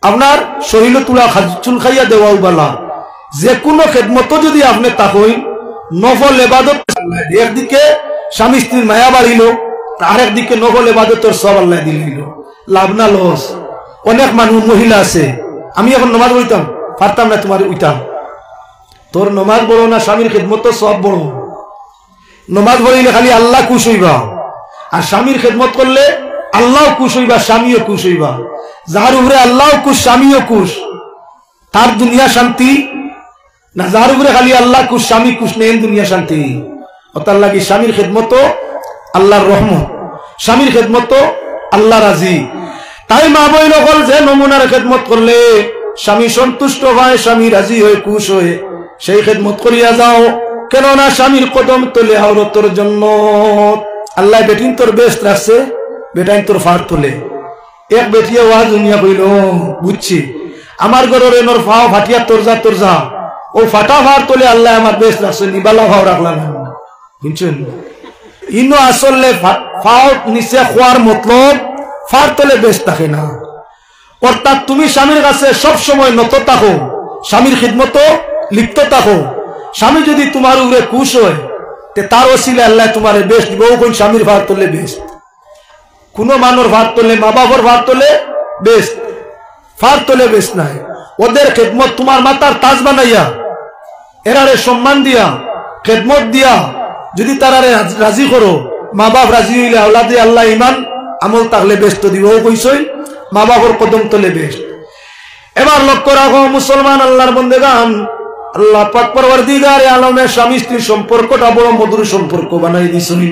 আপনার শরীর তুলা চুল খাইয়া দেওয়াও বালা। যে কোনো খেদমত যদি আপনি তাকই নফল এবাদত, একদিকে স্বামী স্ত্রীর মায়া বাড়িল, আর একদিকে নফল এবাদতের সব আল্লাহ দিল, লাভ না লস। অনেক মানুষ মহিলা আছে, আমি এখন নমাজ পড়িতাম পারতাম না, তোমার উইতাম, তোর নমাজ বড় না স্বামীর খেদমত সব বড়। নমাজ পড়িলে খালি আল্লাহ খুশ হইবা, আর স্বামীর খেদমত করলে আল্লাহ খুশ হইবা, স্বামীও খুশ হইবা। যার উপরে আল্লাহ খুশ স্বামীও খুশ, তার দুনিয়া শান্তি না। যার উপরে খালি আল্লাহ খুশ স্বামী খুশ নেই, দুনিয়া শান্তি। তার লাগি স্বামীর খেদমত আল্লাহর রহমত, স্বামীর খেদমত আল্লাহ রাজি। তাই মা বই নকল যে নমুনার খেদমত করলে স্বামী সন্তুষ্ট হয়, স্বামী রাজি হয়ে খুশ হয়ে সেই খেদমত করিয়া যাও। কেননা স্বামীর কদম তোলে আওরতর জন্য। আল্লাহ বেটিন তোর বেস্ট রাখছে, বেটাইন তোর ফার তোলে। এক বেটিয়া ওয়াজ দুনিয়া কইল, বুঝছি আমার ঘরের এনর ফাও ফাটিয়া তোর যা ও ফাটা ফার তোলে, আল্লাহ আমার বেস্ট রাখছে, নিবালা ফাও রাখলাম। বুঝছেন, ইনো আসলে ফাও নিচে খোয়ার মতলব ফার তোলে বেস্ট থাকে না। অর্থাৎ তুমি স্বামীর কাছে সব সময় নত থাকো, স্বামীর খিদমত লিপ্ত থাকো। স্বামী যদি তোমার উপরে খুশ হয়, তার ওসিলে আল্লাহ তোমার বেস্ট দিব। কোন স্বামীর ভার তোলে বেস্ট, কোন মানুষ ভার তোলে, মা বাবার ভার তোলে বেস্ট, ফার তোলে বেস্ট নাই। ওদের খেদমত তোমার মাতার তাজ বানাইয়া, এরারে সম্মান দিয়া, খেদমত দিয়া যদি তারারে রাজি করো, মা বাপ রাজি হইলে আওলাদে আল্লাহ ইমান আমল তাহলে বেস্ট দিব। ও কইসই মা বাবার কদম তোলে বেস্ট। এবার লক্ষ্য রাখো মুসলমান আল্লাহর বন্দেগান, আল্লাহ পাক পরওয়ারদিগারে আলমের স্বামী স্ত্রীর সম্পর্কটা বড় মধুর সম্পর্ক বানাই দিছেন।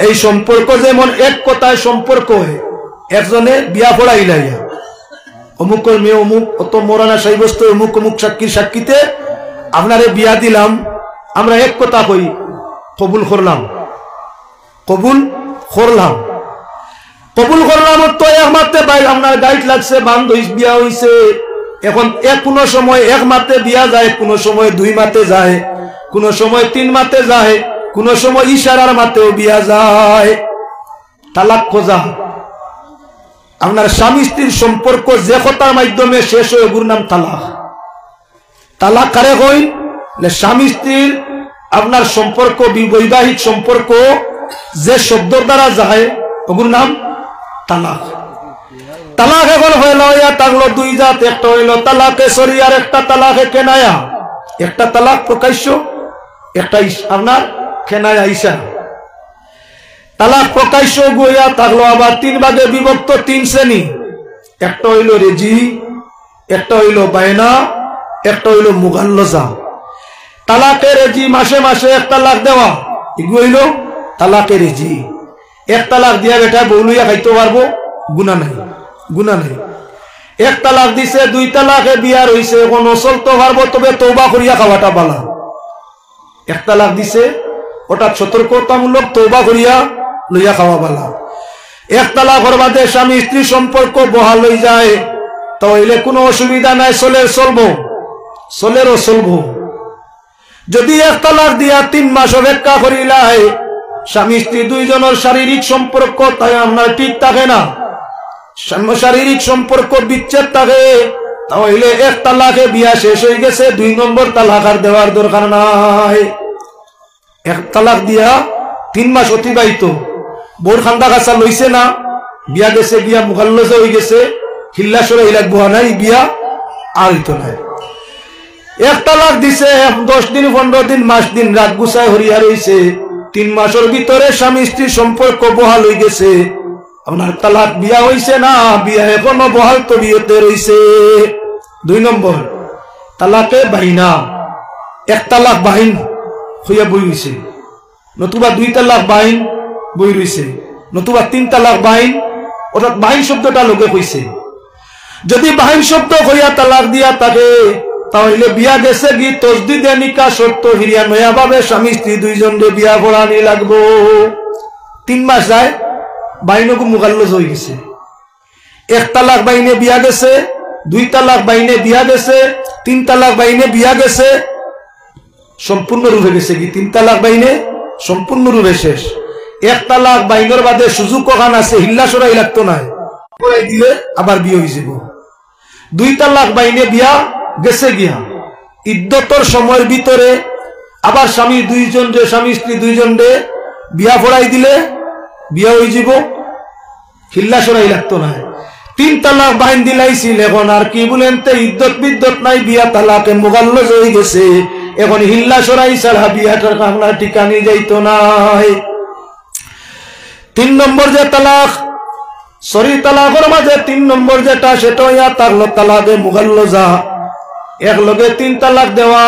এই সম্পর্ক যেমন এক কথায় সম্পর্ক হয়, একজনে বিয়া পড়াইলাইয়া অমুক মেয়ে অমুক অত মোরানা সাইবস্ত অমুক অমুক সাক্ষীর সাক্ষীতে আপনারে বিয়া দিলাম, আমরা এক কথা কই কবুল করলাম, কবুল করলাম, কবুল করলাম। তো এক মাত্রে ভাই আপনার গাইড লাগছে, বান্ধ বিয়া হইছে। এখন কোনো সময় এক মাতে বিয়া যায়, কোনো সময় 2 মাতে যায়, কোনো সময় 3 মাতে যায়, কোনো সময় ইশারার মাতেও বিয়া যায়। তালাক খোঁজা, আপনার স্বামী স্ত্রীর সম্পর্ক যে কথার মাধ্যমে শেষ হয় ওগুর নাম তালাক। তালাক কারে কই? স্বামী স্ত্রীর আপনার সম্পর্ক, বৈবাহিক সম্পর্ক যে শব্দের দ্বারা যায় ওগুর নাম তালাক। তালাক এখন হইল থাকলো 2 জাত, একটা হইল তালাকে সরিয়ার, একটা তালাকে কেনায়া। একটা তালাক প্রকাশ্য, একটা আপনার কেনায়া ইশারা। তালাক প্রকাশ্য গইয়া থাকলো আবার 3 ভাগে বিভক্ত, 3 শ্রেণী। একটা হইল রেজি, একটা হইল বায়না, একটা হইল মুগাল্লাজা। তালাকে রেজি মাসে মাসে 1 তালাক দেওয়া, এগুলো হইল তালাকে রেজি। 1 তালাক দিয়া বেটা বউলুইয়া খাইতে পারবো, গুনাহ নাই, গুনাহ নাই। 1 তালাক দিছে, 2 তালাকে বিয়া রইছে, এখন চলতে পারবো, তবে তওবা করিয়া খাওয়াটা বালা। 1 তালাক দিছে, ওটা সতর্কতামূলক তওবা করিয়া লইয়া খাওয়া বালা। 1 তালাকের বাদে স্বামী স্ত্রী সম্পর্ক বহাল হয়ে যায়, তাহলে কোনো অসুবিধা নাই, চলবো, চলেরও চলবো। যদি 1 তালাক দিয়া 3 মাস অপেক্ষা করিলাই, স্বামী স্ত্রী 2 জনের শারীরিক সম্পর্ক তাই আপনার ঠিক থাকে না, শারীরিক সম্পর্ক বিচ্ছেদ থাকে, তাহলে 1 তালাকে বিয়া শেষ হয়ে গেছে, 2 নম্বর তালাক আর দেওয়ার দরকার নাই। 1 তালাক দিয়া 3 মাস অতিবাহিত, বোর খান্দা কাছা লইছে না, বিয়া গেছে, বিয়া মুখাল্লজে হয়ে গেছে, হিল্লাসরে লাগবো নাই বিয়া, আর হইতো না। এক তালাক দিছে 10 দিন 15 দিন মাস দিন রাত গুছায় হরিয়া রইছে, 3 মাসের ভিতরে স্বামী স্ত্রী সম্পর্ক বহাল হয়ে গেছে, আপনার তালাক বিয়া হইছে না, বিয়া এখনো বহাল তবিয়তে রইছে। 2 নম্বর তালাকে বাইনা, 1 তালাক বাহিন হইয়া বই রইছে, নতুবা 2 তালাক বাহিন বই রইছে, নতুবা 3 তালাক বাহিন, অর্থাৎ বাহিন শব্দটা লোকে কইছে। যদি বাহিন শব্দ হইয়া তালাক দিয়া থাকে তাহলে বিয়া গেছে কি তসদিদে নিকাহ শর্ত হিরিয়া নয়া ভাবে স্বামী স্ত্রী দুইজনকে বিয়া পড়ানি লাগবো। 3 মাস যায় বাইনকু মুগাল্লজ হয়ে গেছে, 1 তালাক বাইনে বিয়া গেছে, 2 তালাক বাইনে বিয়া গেছে, 3 তালাক বাইনে বিয়া গেছে, সম্পূর্ণ রূপে গেছে কি 3 তালাক বাইনে সম্পূর্ণ রূপে শেষ। 1 তালাক বাইনের বাদে সুযোগ কখান আছে, হিল্লা সরাই লাগতো না, দিলে আবার বিয়ে হয়ে যাব। 2 তালাক বাইনে বিয়া গেছে গিয়া ইদ্যতর সময়ের ভিতরে আবার স্বামী স্ত্রী দুইজনরে বিয়া পড়াই দিলে বিয়া হয়ে যাব, হিল্লা সরাই লাগতো না। 3 তালাক বাইন দিলাইছিল, এখন আর কি বলেন তে ইদ্যত বিদ্যত নাই, বিয়া তালাকে মুগাল্লজ হয়ে গেছে, এখন হিল্লা সরাই ছাড়া বিয়াটার কামনা ঠিকানি যাইতো নাই। 3 নম্বর যে তালাক, সরি তালাকের মাঝে 3 নম্বর যেটা সেটা হইয়া তাকলো তালাকে মুগাল্লজা, এক লগে 3 তালাক দেওয়া,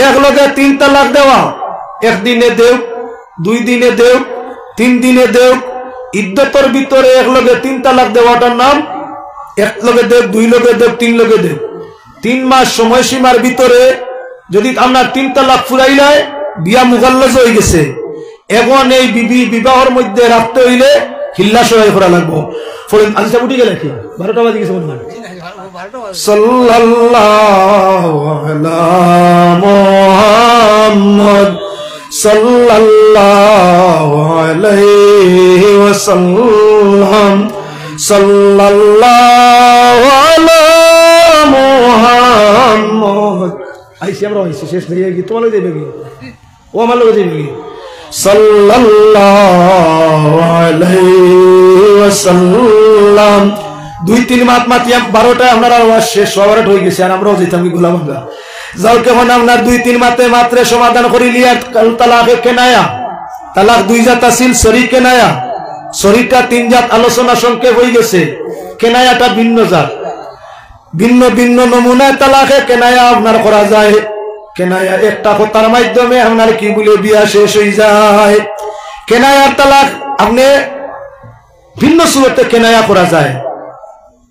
এক লগে 3 তালাক দেওয়া, 1 দিনে দেও, 2 দিনে দেও, 3 দিনে দেও, ইদ্যতর ভিতরে এক লগে 3 তালাক দেওয়াটার নাম 1 লগে দেও, 2 লগে দেও, 3 লগে দেও। 3 মাস সময়সীমার ভিতরে যদি আমরা 3 তালাক ফুরাইলাই বিয়া মুগাল্লজ হয়ে গেছে, এখন এই বিবাহের মধ্যে রাখতে হইলে হিল্লা সহায় করা লাগবো। আজটা উঠে গেলে কি 12টা বাজে গেছে মনে হয়। সাল্লাল্লাহু আলা মুহাম্মদ সাল্লাল্লাহু আলাইহি ওয়াসাল্লাম, সাল্লাল্লাহু আলা মুহাম্মদ। আইসি আমরা আইসি শেষ হয়ে গিয়ে তোমার দেবে কি ও আমার লোক দেবে কি সাল্লাল্লাহু আলাইহি ওয়াসাল্লাম। 2-3 মাত মাতিয়া 12টা আপনার আওয়াজ শেষ সবার হয়ে গেছে, আর আমরাও যেতাম কি গোলাম আমরা যাও কেমন আপনার 2-3 মাতে মাত্রে সমাধান করিলি। আর তালাকে কেনায়া, তালাক 2 জাত আছিল, সরি কেনায়া, সরিটা 3 জাত আলোচনা সংক্ষেপ হয়ে গেছে, কেনায়াটা ভিন্ন জাত, ভিন্ন ভিন্ন নমুনায় তালাকে কেনায়া আপনার করা যায়। কেনায়া একটা কথার মাধ্যমে আপনার কি বলে বিয়া শেষ হয়ে যায়। কেনায়ার তালাক আপনি ভিন্ন সুরতে কেনায়া করা যায়।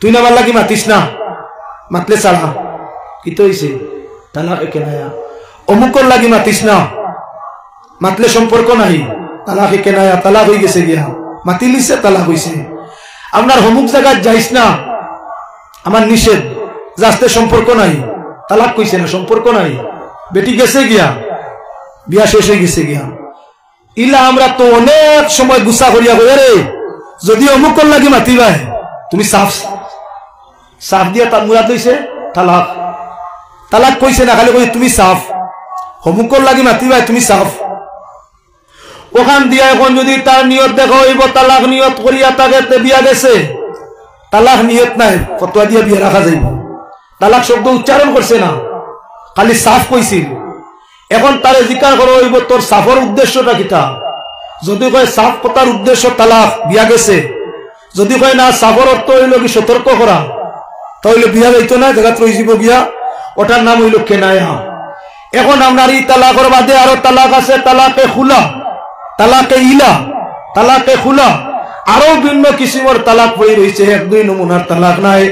তুই না লাগি মাতিস না, মাতলে ছাড়া কি তো হইছে তালাকে কেনায়া। অমুকর লাগি মাতিস না, মাতলে সম্পর্ক নাই, তালাকে কেনায়া, তালাক হয়ে গেছে গিয়া, মাতি লিছে তালাক হইছে। আপনার অমুক জায়গায় যাইস না, আমার নিষেধ, যাতে সম্পর্ক নাই, তালাক কইছে না, সম্পর্ক নাই, বেটি গেছে গিয়া, বিয়া শেষ হয়ে গেছে গিয়া। ইলা আমরা তো অনেক সময় গুসা করিয়া কই রে যদি অমুকর লাগি মাতিবাই তুমি সাফ সাফ দিয়া তার মুরাদ হইছে তালাক, তালাক কইছে না, খালি কই তুমি সাফ, অমুকর লাগি মাতিবাই তুমি সাফ। ওখান দিয়া এখন যদি তার নিয়ত দেখা হইব তালাক নিয়ত করিয়া তাকে বিয়া গেছে, তালাক নিয়ত নাই, ফতোয়া দিয়া বিয়া রাখা যাইব। তালাক শব্দ উচ্চারণ করছে না, খালি সাফ কইছিল। এখন তারে জিকার করা হইব তোর সাফর উদ্দেশ্যটা কিতা। যদি কয় সাফ কথার উদ্দেশ্য তালাক বিয়া গেছে, যদি কয় না সাফর অর্থ হইল কি সতর্ক করা, তাহলে বিয়া যাইতো না, জায়গাত রয়ে যাব বিয়া, ওটার নাম হইল কেনায়া। এখন আপনার এই তালাকের বাদে আরো তালাক আছে, তালাকে খুলা, তালাকে ইলা, তালাকে খুলা, আরো ভিন্ন কিসিমের তালাক হয়ে রয়েছে, 1-2 নমুনার তালাক নাই।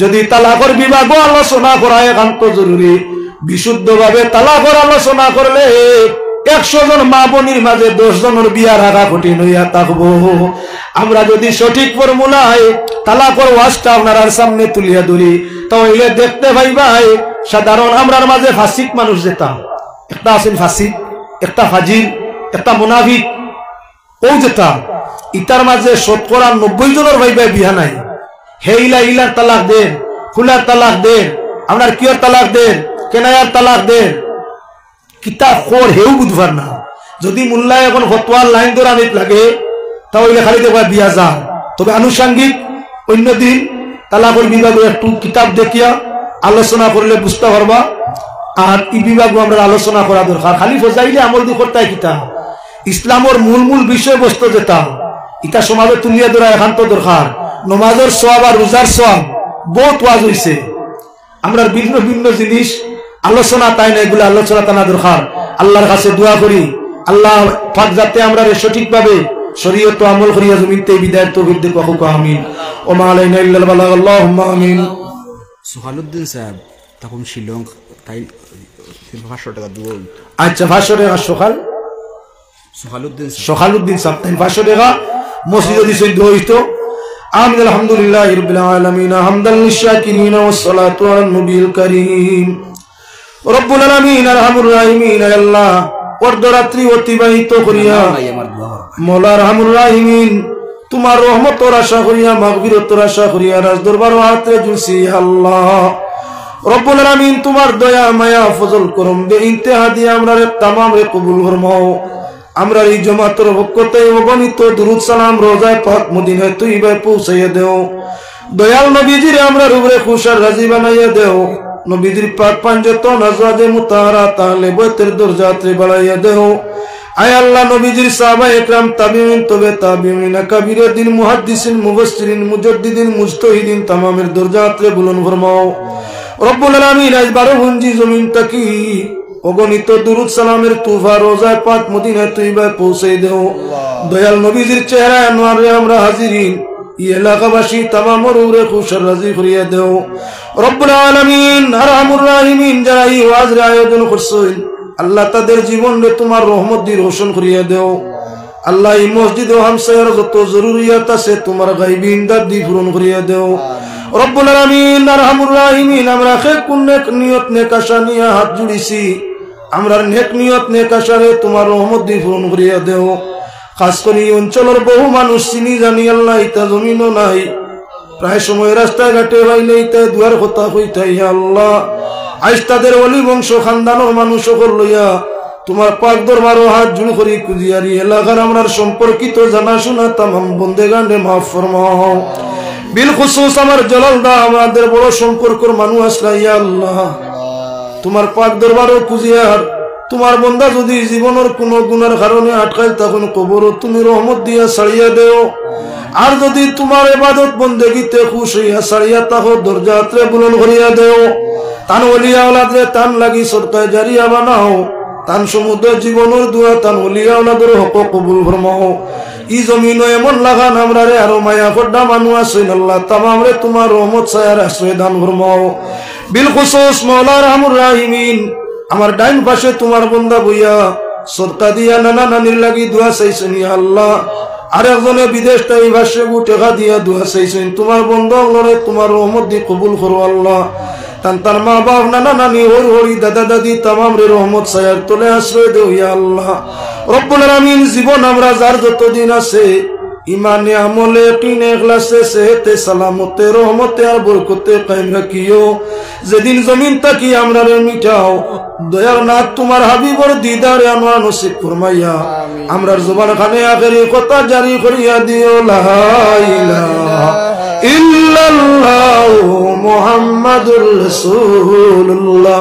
যদি তালাকের বিভাগ আলোচনা করা একান্ত জরুরি, বিশুদ্ধ ভাবে তালাকের আলোচনা করলে 100 জন মা বোনির মাঝে 10 জনের বিয়া রাখা কঠিন হইয়া থাকবো। আমরা যদি সঠিক ফর্মুলায় তালাকের ওয়াজটা আপনার সামনে তুলিয়া ধরি, তাহলে দেখতে পাইবাই সাধারণ আমরার মাঝে ফাসিক মানুষ যেটা, একটা আছেন ফাসিক, একটা ফাজিল, একটা মুনাফিক, ও যেটা ইতার মাঝে 90 জনের ভাইবাই বিয়া নাই। হে ইলার তালাক দেন, খুলার তালাক দেন, আপনার কিয়র তালাক দেন, কেনায়ার তালাক দেন, কিতাব খোর হেউ বুঝবার না। যদি মোল্লায় এখন ফতোয়ার লাইন দৌড়ানিত লাগে তাহলে খালি দেখবা বিয়া যা, তবে আনুষাঙ্গিক অন্য দিন তালাকের বিভাগে একটু কিতাব দেখিয়া আলোচনা করলে বুঝতে পারবা। আর এই বিভাগও আমরা আলোচনা করা দরকার। খালি ফজাইলে আমল দি করতে কিতা ইসলামের মূল বিষয়বস্তু যেটা ইটা সমাজে তুলিয়া ধরা একান্ত দরকার। নমাজের সওয়াব আর রোজার সওয়াব বহুত ওয়াজ হইছে। আমরা ভিন্ন ভিন্ন জিনিস আলোচনা তাই না, এগুলো আলোচনা টানা দরকার। আল্লাহর কাছে দোয়া করি আল্লাহ পাক যাতে আমরা সঠিকভাবে শরীয়ত আমল করিয়া জমিনতে বিদায়ের তৌফিক দেখ। আমিন। ওয়া মা আলাইনা ইল্লাল বালাগ। আল্লাহুম্মা আমিন। সোহালুদ্দিন সাহেব তখন শিলং তাই 500 টাকা দিব। আচ্ছা 500 টাকা সোহালুদ্দিন সাহেব তাই 500 টাকা মসজিদে দিছেন দইতো। আমিন। আলহামদুলিল্লাহি রাব্বিল আলামিন হামদাল লিশাকিরিন ওয়াস সালাতু আলান নবিয়িল কারীম। রব্বুল আলামিন আরহামুর রাহিমিন, আল্লাহ অর্ধরাত্রি অতিবাহিত করিয়া মওলা আরহামুর রাহিমিন তোমার রহমতের আশা করিয়া মাগফিরাতের আশা করিয়া রাজ দরবার হাতে জুলছি। আল্লাহ রব্বুল আলামিন তোমার দয়া মায়া ফজল করম বে ইন্তেহা দিয়ে আমরা তামাম রে কবুল ফরমাও। আমরা এই জামাতের বরকতে অগণিত দুরূদ সালাম রোজায় পাক মদিনায় তৈয়বায় পৌঁছাইয়া দেও। দয়াল নবীজির আমরা রূপরে খুশ আর রাজি বানাইয়া দেও। নবীজির পাক পাঞ্জাতন আজওয়াজে মুতাহারাত আহলে বাইতের দরজাতে বাড়াইয়া দেও। আয় আল্লাহ নবীজির সাহাবা একরাম তাবিঈন তবে তাবিঈন কাবীরুদ্দিন মুহাদ্দিসিন মুফাসসিরিন মুজাদ্দিদিন মুজতাহিদিন তামামের দরজাতে বুলন্দ ফরমাও। রব্বুল আলামিন আজ 12 গুঞ্জি জমিন তাকি অগণিত দুরূদ সালামের তুফা রোজায় পাক মদিনায় তৈয়বায় পৌঁছে দেও। দয়াল নবীজির চেহারা আনোয়ারে আমরা হাজিরিন এই এলাকাবাসী তামামের উপরে খুশ আর রাজি করিয়া দেও। রব্বুল আলামিন আরহামুর রাহিমিন যারা এই ওয়াজের আয়োজন করছেন আল্লাহ তাদের জীবনে তোমার রহমত দিয়ে রোশন করিয়া দেও। আল্লাহ এই মসজিদ ও হামসায়ার যত জরুরিয়াত আছে তোমার গায়বী ইমদাদ দিয়ে পূরণ করিয়া দেও। রব্বুল আলামিন আরহামুর রাহিমিন আমরা কোন নেক নিয়ত নেক আশা নিয়ে হাত জুড়িছি, আমরা নেক নিয়ত নেক আশারে তোমার রহমত দিয়ে পূরণ করিয়া দেও। খাস করে এই অঞ্চলের বহু মানুষ চিনি জানি আল্লাহ ইতা জমিনও নাই, প্রায় সময় রাস্তাঘাটে পাইলে ইতা দুয়ার কথা কইতাই। আল্লাহ আজ তাদের অলি বংশ খানদানোর মানুষ সকল লইয়া তোমার পাক দরবারও হাত জুড়ে করি কুজিয়ারি এলাকার আমরা সম্পর্কিত জানাশোনা তামাম বন্দেগানে মাফ ফরমাও। বিল খুসুস আমার জলালদা আমাদের বড় সম্পর্কর মানুষ আসলা ইয়া আল্লাহ তোমার পাক দরবারও কুজিয়ার তোমার বন্দা যদি জীবনের কোন গুনার কারণে আটকায় তখন কবর তুমি রহমত দিয়া ছাড়িয়া দেও। আর যদি তোমার ইবাদত বন্দেগীতে খুশ হইয়া ছাড়িয়া তাহো দরজাতে বুলন্দ করিয়া দেও। তান ওলিয়া আওলাদে তান লাগি সদকায়ে জারিয়া বানাও। তান সমুদ্র জীবনের দোয়া তান ওলিয়া আওলাদের হক কবুল ফরমাও। ই জমিন এমন লাগান আমরা রে আরো মায়া করডা মানুষ আছেন আল্লাহ তামাম রে তোমার রহমত ছায়ার আশ্রয় দান ফরমাও। বিল খুসুস মাওলা আরহামুর রাহিমিন আমার ডাইন পাশে তোমার বান্দা বইয়া সদকা দিয়া নানা নানির লাগি দোয়া চাইছেন ইয়া আল্লাহ। আর একজনে বিদেশ তাই ভাষে টাকা দিয়া দোয়া চাইছেন তোমার বান্দা লরে তোমার রহমত দিয়ে কবুল করো আল্লাহ। তার মা বাপ নানা নানি হরি হরি দাদা দাদি তামাম রে রহমত ছায়ার তলে আশ্রয় দেও ইয়া আল্লাহ। রব্বুল আলামিন জীবন আমরা যার যতদিন আছে ইমানে আমলে কিনে ইখলাসে সেহতে সালামতে রহমতে আর বরকতে কায়েম রাখিও। যেদিন জমিন তাকি আমরা রে মিটাও দয়ার নাথ তোমার হাবিবর দিদারে আনোয়ার নসিব ফরমাইয়া আমরার জবান খানে আখেরি কথা জারি করিয়া দিও। লা ইলাহা ইল্লাল্লাহু মুহাম্মাদুর রাসূলুল্লাহ।